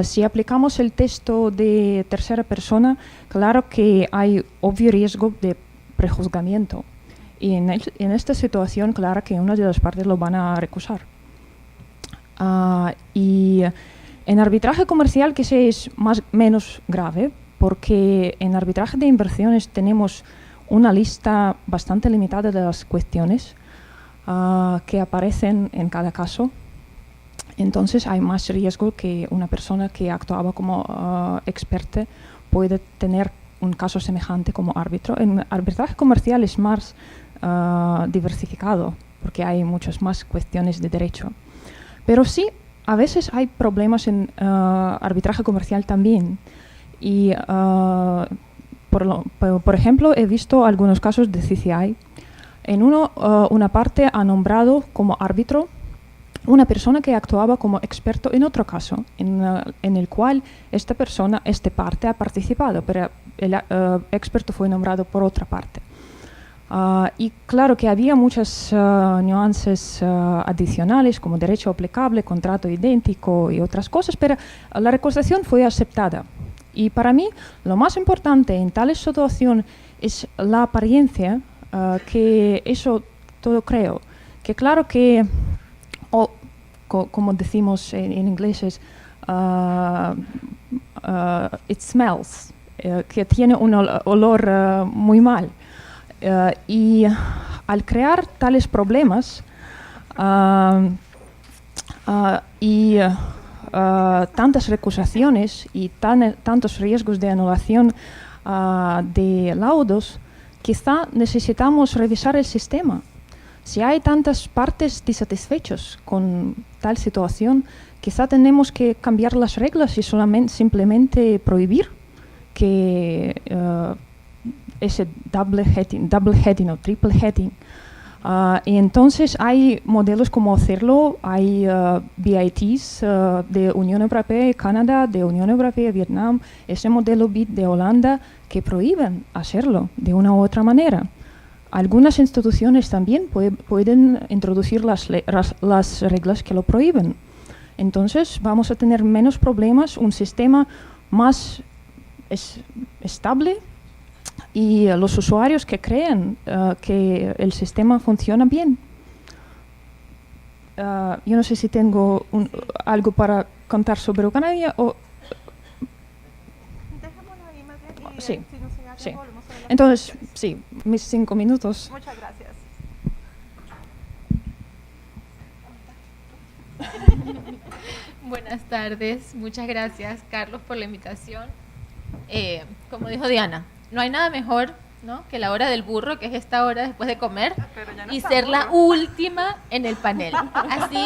Si aplicamos el texto de tercera persona, claro que hay obvio riesgo de prejuzgamiento. Y en esta situación, claro que una de las partes lo van a recusar. Y en arbitraje comercial, que es menos grave, porque en arbitraje de inversiones tenemos una lista bastante limitada de las cuestiones que aparecen en cada caso. Entonces hay más riesgo que una persona que actuaba como experta puede tener un caso semejante como árbitro. En arbitraje comercial es más diversificado porque hay muchas más cuestiones de derecho. Pero sí, a veces hay problemas en arbitraje comercial también. Y, por ejemplo, he visto algunos casos de CCI. En uno, una parte ha nombrado como árbitro una persona que actuaba como experto en otro caso, en el cual esta parte ha participado, pero el experto fue nombrado por otra parte. Y claro que había muchas nuances adicionales como derecho aplicable, contrato idéntico y otras cosas, pero la recusación fue aceptada. Y para mí lo más importante en tal situación es la apariencia, que eso todo creo. Que claro que, como decimos en inglés, es it smells, que tiene un olor muy mal. Y al crear tales problemas y tantas recusaciones y tantos riesgos de anulación de laudos, quizá necesitamos revisar el sistema. Si hay tantas partes disatisfechas con tal situación, quizá tenemos que cambiar las reglas y simplemente prohibir que ese double heading o triple heading. Y entonces hay modelos como hacerlo, hay BITs de Unión Europea y Canadá, de Unión Europea y Vietnam, ese modelo BIT de Holanda que prohíben hacerlo de una u otra manera. Algunas instituciones también pueden introducir las reglas que lo prohíben. Entonces vamos a tener menos problemas, un sistema más estable y los usuarios que creen que el sistema funciona bien. Yo no sé si tengo algo para contar sobre Ucrania o... Dejémoslo ahí más bien y Sí, si no se hace, sí. volvemos a hablar. Entonces, sí, mis 5 minutos. Muchas gracias. Buenas tardes, muchas gracias Carlos por la invitación. Como dijo Diana, no hay nada mejor, ¿no?, que la hora del burro, que es esta hora después de comer, y ser la última en el panel. Así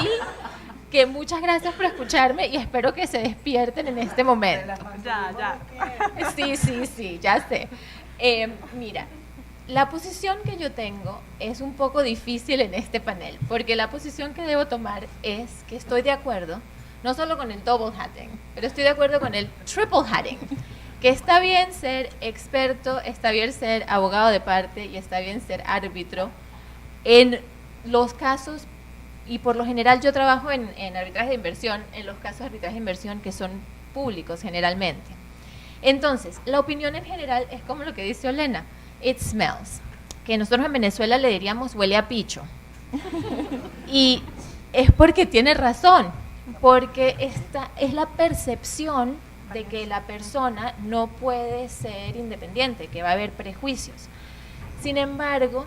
que muchas gracias por escucharme y espero que se despierten en este momento. Ya. Sí, ya sé. Mira, la posición que yo tengo es un poco difícil en este panel, porque la posición que debo tomar es que estoy de acuerdo, no solo con el double hatting, pero estoy de acuerdo con el triple hatting, que está bien ser experto, está bien ser abogado de parte y está bien ser árbitro en los casos, y por lo general yo trabajo en arbitraje de inversión, en los casos de arbitraje de inversión que son públicos generalmente. Entonces, la opinión en general es como lo que dice Olena, it smells, que nosotros en Venezuela le diríamos huele a picho. Y es porque tiene razón, porque esta es la percepción de que la persona no puede ser independiente, que va a haber prejuicios. Sin embargo,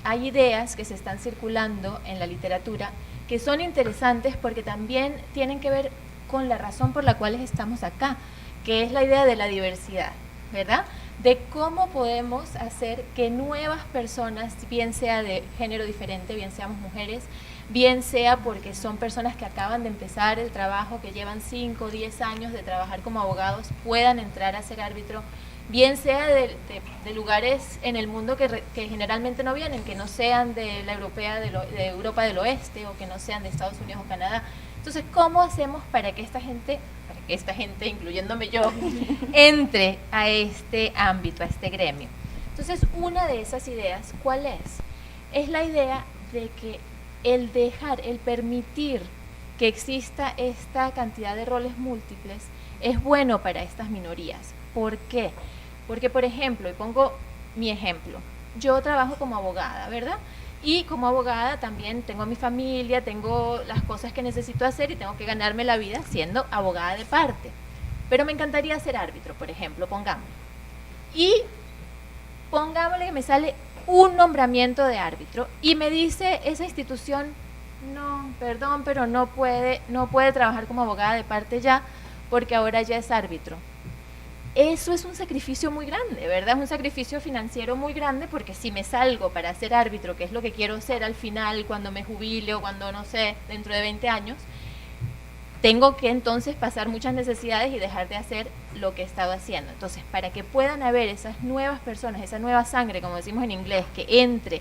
hay ideas que se están circulando en la literatura que son interesantes porque también tienen que ver con la razón por la cual estamos acá, que es la idea de la diversidad, ¿verdad? De cómo podemos hacer que nuevas personas, bien sea de género diferente, bien seamos mujeres, bien sea porque son personas que acaban de empezar el trabajo, que llevan 5 o 10 años de trabajar como abogados, puedan entrar a ser árbitro, bien sea de lugares en el mundo que generalmente no vienen, que no sean de la europea, de Europa del Oeste, o que no sean de Estados Unidos o Canadá. Entonces, ¿cómo hacemos para que esta gente, incluyéndome yo, entre a este ámbito, a este gremio? Entonces, una de esas ideas, ¿cuál es? Es la idea de que el permitir que exista esta cantidad de roles múltiples es bueno para estas minorías. ¿Por qué? Porque, por ejemplo, y pongo mi ejemplo, yo trabajo como abogada, ¿verdad? Y como abogada también tengo mi familia, tengo las cosas que necesito hacer y tengo que ganarme la vida siendo abogada de parte. pero me encantaría ser árbitro, por ejemplo, pongámoslo. Y pongámosle que me sale un nombramiento de árbitro y me dice esa institución, no, perdón, pero no puede trabajar como abogada de parte ya, porque ahora ya es árbitro. Eso es un sacrificio muy grande, ¿verdad? Es un sacrificio financiero muy grande, porque si me salgo para ser árbitro, que es lo que quiero ser al final, cuando me jubile o cuando, no sé, dentro de 20 años, tengo que entonces pasar muchas necesidades y dejar de hacer lo que he estado haciendo. Entonces, para que puedan haber esas nuevas personas, esa nueva sangre, como decimos en inglés, que entre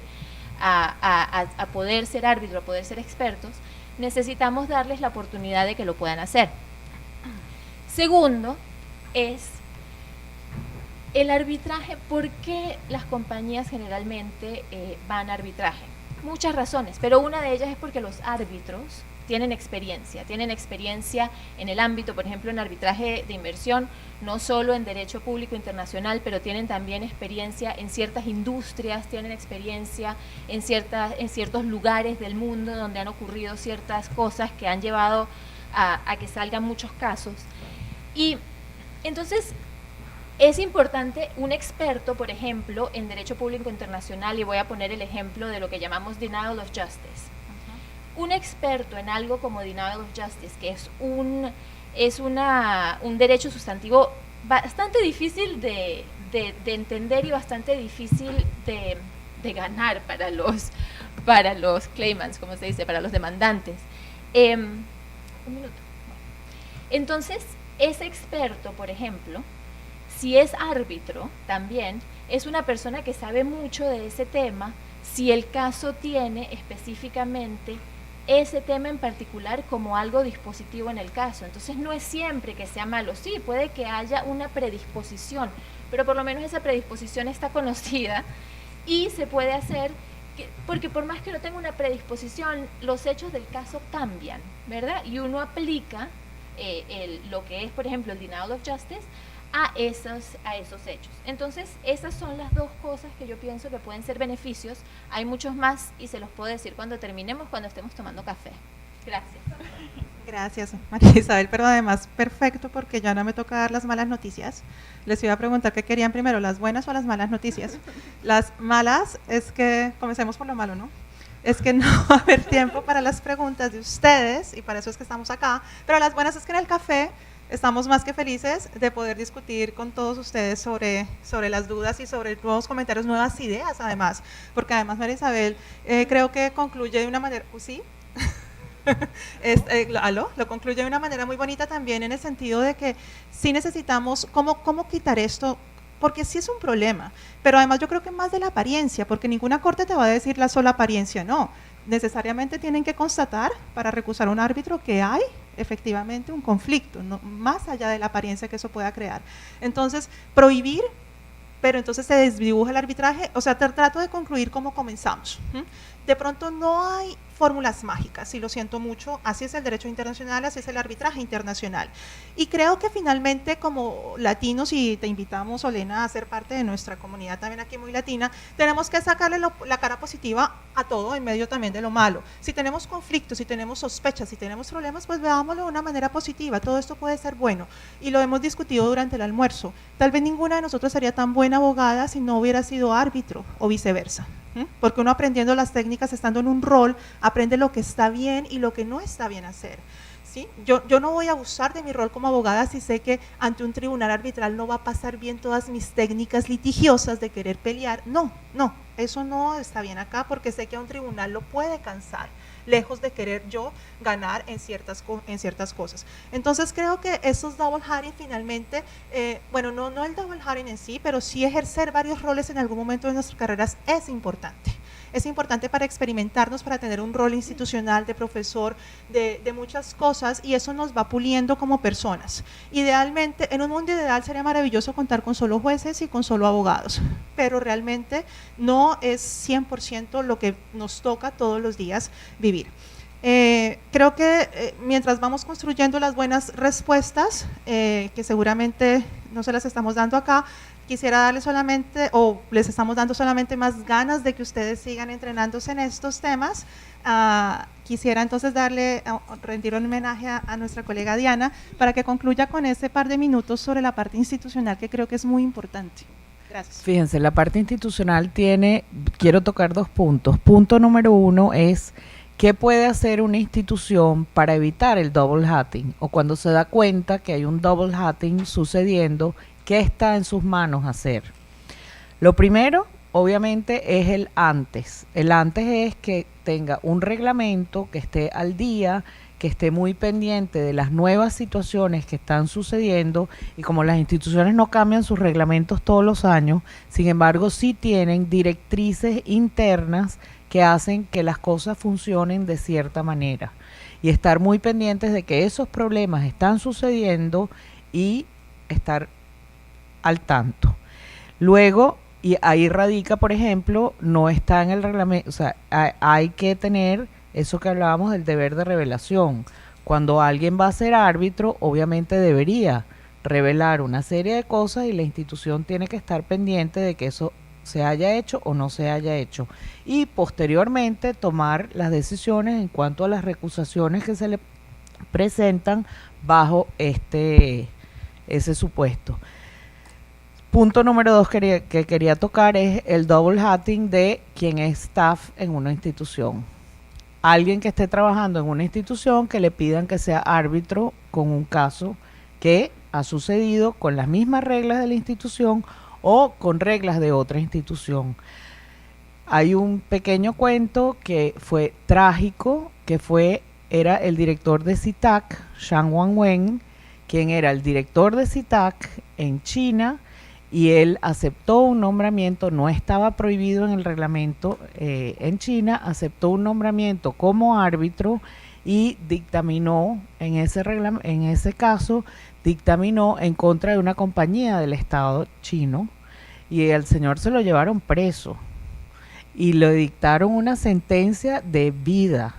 a poder ser árbitro, a poder ser expertos, necesitamos darles la oportunidad de que lo puedan hacer. Segundo, es el arbitraje. ¿Por qué las compañías generalmente van a arbitraje? Muchas razones, pero una de ellas es porque los árbitros tienen experiencia en el ámbito, por ejemplo, en arbitraje de inversión, no solo en derecho público internacional, pero tienen también experiencia en ciertas industrias, tienen experiencia en ciertos lugares del mundo donde han ocurrido ciertas cosas que han llevado a que salgan muchos casos. Y entonces es importante un experto, por ejemplo, en derecho público internacional, y voy a poner el ejemplo de lo que llamamos denial of justice. Un experto en algo como denial of justice, que es un derecho sustantivo bastante difícil de entender y bastante difícil de ganar para los claimants, como se dice, para los demandantes. Un minuto. Entonces, ese experto, por ejemplo, si es árbitro también, es una persona que sabe mucho de ese tema, si el caso tiene específicamente ese tema en particular como algo dispositivo en el caso. Entonces no es siempre que sea malo, sí, puede que haya una predisposición, pero por lo menos esa predisposición está conocida y se puede hacer, porque por más que no tenga una predisposición, los hechos del caso cambian, ¿verdad? Y uno aplica lo que es, por ejemplo, el denial of justice a esos hechos. Entonces, esas son las dos cosas que yo pienso que pueden ser beneficios. Hay muchos más y se los puedo decir cuando terminemos, cuando estemos tomando café. Gracias. Gracias, María Isabel, pero además perfecto, porque ya no me toca dar las malas noticias. Les iba a preguntar qué querían primero, las buenas o las malas noticias. Las malas es que, comencemos por lo malo, ¿no? Es que no va a haber tiempo para las preguntas de ustedes, y para eso es que estamos acá, pero las buenas es que en el café estamos más que felices de poder discutir con todos ustedes sobre las dudas y sobre nuevos comentarios, nuevas ideas además, porque además María Isabel creo que concluye de una manera, ¿sí? Lo concluye de una manera muy bonita también, en el sentido de que sí necesitamos cómo quitar esto, porque sí es un problema, pero además yo creo que más de la apariencia, porque ninguna corte te va a decir la sola apariencia, no, necesariamente tienen que constatar para recusar a un árbitro que hay efectivamente un conflicto, no, más allá de la apariencia que eso pueda crear. Entonces, prohibir, pero entonces se desdibuja el arbitraje. O sea, trato de concluir como comenzamos. De pronto no hay fórmulas mágicas, y lo siento mucho, así es el derecho internacional, así es el arbitraje internacional. Y creo que finalmente, como latinos, y te invitamos, Olena, a ser parte de nuestra comunidad también aquí muy latina, tenemos que sacarle la cara positiva a todo, en medio también de lo malo. Si tenemos conflictos, si tenemos sospechas, si tenemos problemas, pues veámoslo de una manera positiva, todo esto puede ser bueno, y lo hemos discutido durante el almuerzo. Tal vez ninguna de nosotros sería tan buena abogada si no hubiera sido árbitro, o viceversa. Porque uno, aprendiendo las técnicas, estando en un rol, aprende lo que está bien y lo que no está bien hacer, ¿sí? Yo no voy a abusar de mi rol como abogada si sé que ante un tribunal arbitral no va a pasar bien todas mis técnicas litigiosas de querer pelear. No, eso no está bien acá, porque sé que a un tribunal lo puede cansar, lejos de querer yo ganar en ciertas cosas. Entonces creo que esos double hatting finalmente, bueno, no el double hatting en sí, pero sí ejercer varios roles en algún momento de nuestras carreras es importante. Es importante para experimentarnos, para tener un rol institucional de profesor, de muchas cosas, y eso nos va puliendo como personas. Idealmente, en un mundo ideal sería maravilloso contar con solo jueces y con solo abogados, pero realmente no es 100% lo que nos toca todos los días vivir. Creo que mientras vamos construyendo las buenas respuestas, que seguramente no se las estamos dando acá, Quisiera darles solamente, o les estamos dando solamente más ganas de que ustedes sigan entrenándose en estos temas. Quisiera entonces rendir un homenaje a nuestra colega Diana para que concluya con ese par de minutos sobre la parte institucional, que creo que es muy importante. Gracias. Fíjense, la parte institucional quiero tocar 2 puntos. Punto número 1 es, ¿qué puede hacer una institución para evitar el double hatting? O cuando se da cuenta que hay un double hatting sucediendo, ¿qué está en sus manos hacer? Lo primero, obviamente, es el antes. El antes es que tenga un reglamento, que esté al día, que esté muy pendiente de las nuevas situaciones que están sucediendo, y como las instituciones no cambian sus reglamentos todos los años, sin embargo sí tienen directrices internas que hacen que las cosas funcionen de cierta manera, y estar muy pendientes de que esos problemas están sucediendo y estar al tanto. Luego, y ahí radica, por ejemplo, no está en el reglamento, o sea, hay que tener eso que hablábamos del deber de revelación. Cuando alguien va a ser árbitro, obviamente debería revelar una serie de cosas y la institución tiene que estar pendiente de que eso se haya hecho o no se haya hecho. Y posteriormente tomar las decisiones en cuanto a las recusaciones que se le presentan bajo ese supuesto. Punto número 2 que quería tocar es el double hatting de quien es staff en una institución. Alguien que esté trabajando en una institución que le pidan que sea árbitro con un caso que ha sucedido con las mismas reglas de la institución o con reglas de otra institución. Hay un pequeño cuento que fue trágico, era el director de CITAC, Zhang Wanwen, quien era el director de CITAC en China, y él aceptó un nombramiento, no estaba prohibido en el reglamento en China, aceptó un nombramiento como árbitro y dictaminó en ese caso, dictaminó en contra de una compañía del Estado chino, y al señor se lo llevaron preso y le dictaron una sentencia de vida.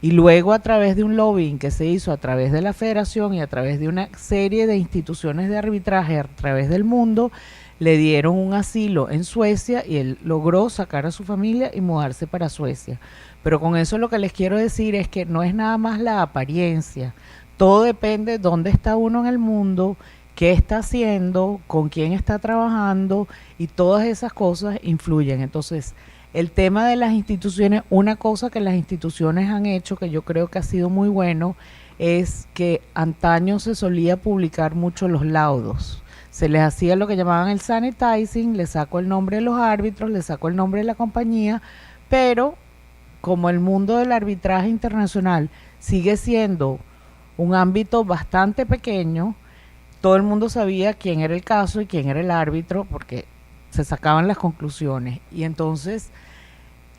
Y luego, a través de un lobbying que se hizo a través de la federación y a través de una serie de instituciones de arbitraje a través del mundo, le dieron un asilo en Suecia y él logró sacar a su familia y mudarse para Suecia. Pero con eso lo que les quiero decir es que no es nada más la apariencia. Todo depende de dónde está uno en el mundo, qué está haciendo, con quién está trabajando, y todas esas cosas influyen. Entonces, el tema de las instituciones, una cosa que las instituciones han hecho, que yo creo que ha sido muy bueno, es que antaño se solía publicar mucho los laudos. Se les hacía lo que llamaban el sanitizing, le saco el nombre de los árbitros, le saco el nombre de la compañía, pero como el mundo del arbitraje internacional sigue siendo un ámbito bastante pequeño, todo el mundo sabía quién era el caso y quién era el árbitro, porque se sacaban las conclusiones. Y entonces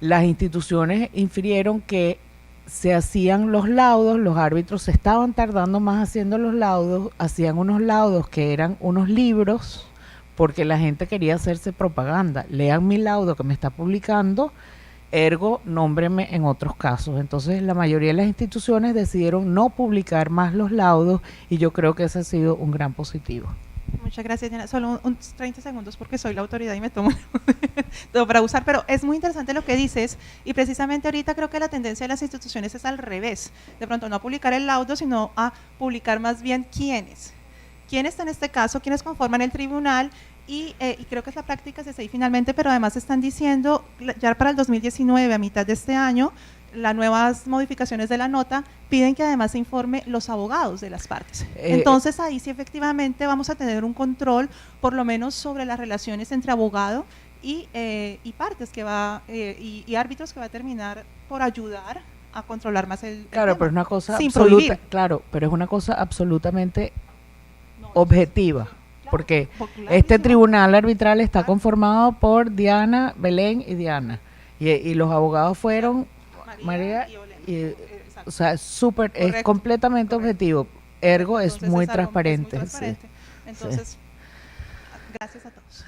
las instituciones infirieron que se hacían los laudos, los árbitros se estaban tardando más haciendo los laudos, hacían unos laudos que eran unos libros, porque la gente quería hacerse propaganda. Lean mi laudo que me está publicando, ergo, nómbrenme en otros casos. Entonces la mayoría de las instituciones decidieron no publicar más los laudos, y yo creo que ese ha sido un gran positivo. Muchas gracias, Diana. Solo unos 30 segundos porque soy la autoridad y me tomo todo para usar, pero es muy interesante lo que dices, y precisamente ahorita creo que la tendencia de las instituciones es al revés. De pronto no a publicar el laudo, sino a publicar más bien quiénes en este caso, quiénes conforman el tribunal, y creo que es la práctica CCI finalmente, pero además están diciendo ya para el 2019, a mitad de este año, las nuevas modificaciones de la nota piden que además se informe los abogados de las partes. Entonces ahí sí efectivamente vamos a tener un control, por lo menos sobre las relaciones entre abogado y partes y árbitros, que va a terminar por ayudar a controlar más el Claro, tema, pero es una cosa sin absoluta, prohibir. claro, pero es una cosa absolutamente objetiva. Claro, Porque clarísimo. este tribunal arbitral está conformado por Diana, Belén y Diana. Y los abogados fueron María y Olena. o sea, es Correcto, completamente correcto. objetivo. Ergo Entonces es muy algo- transparente. es muy sí. transparente. Entonces, gracias a todos.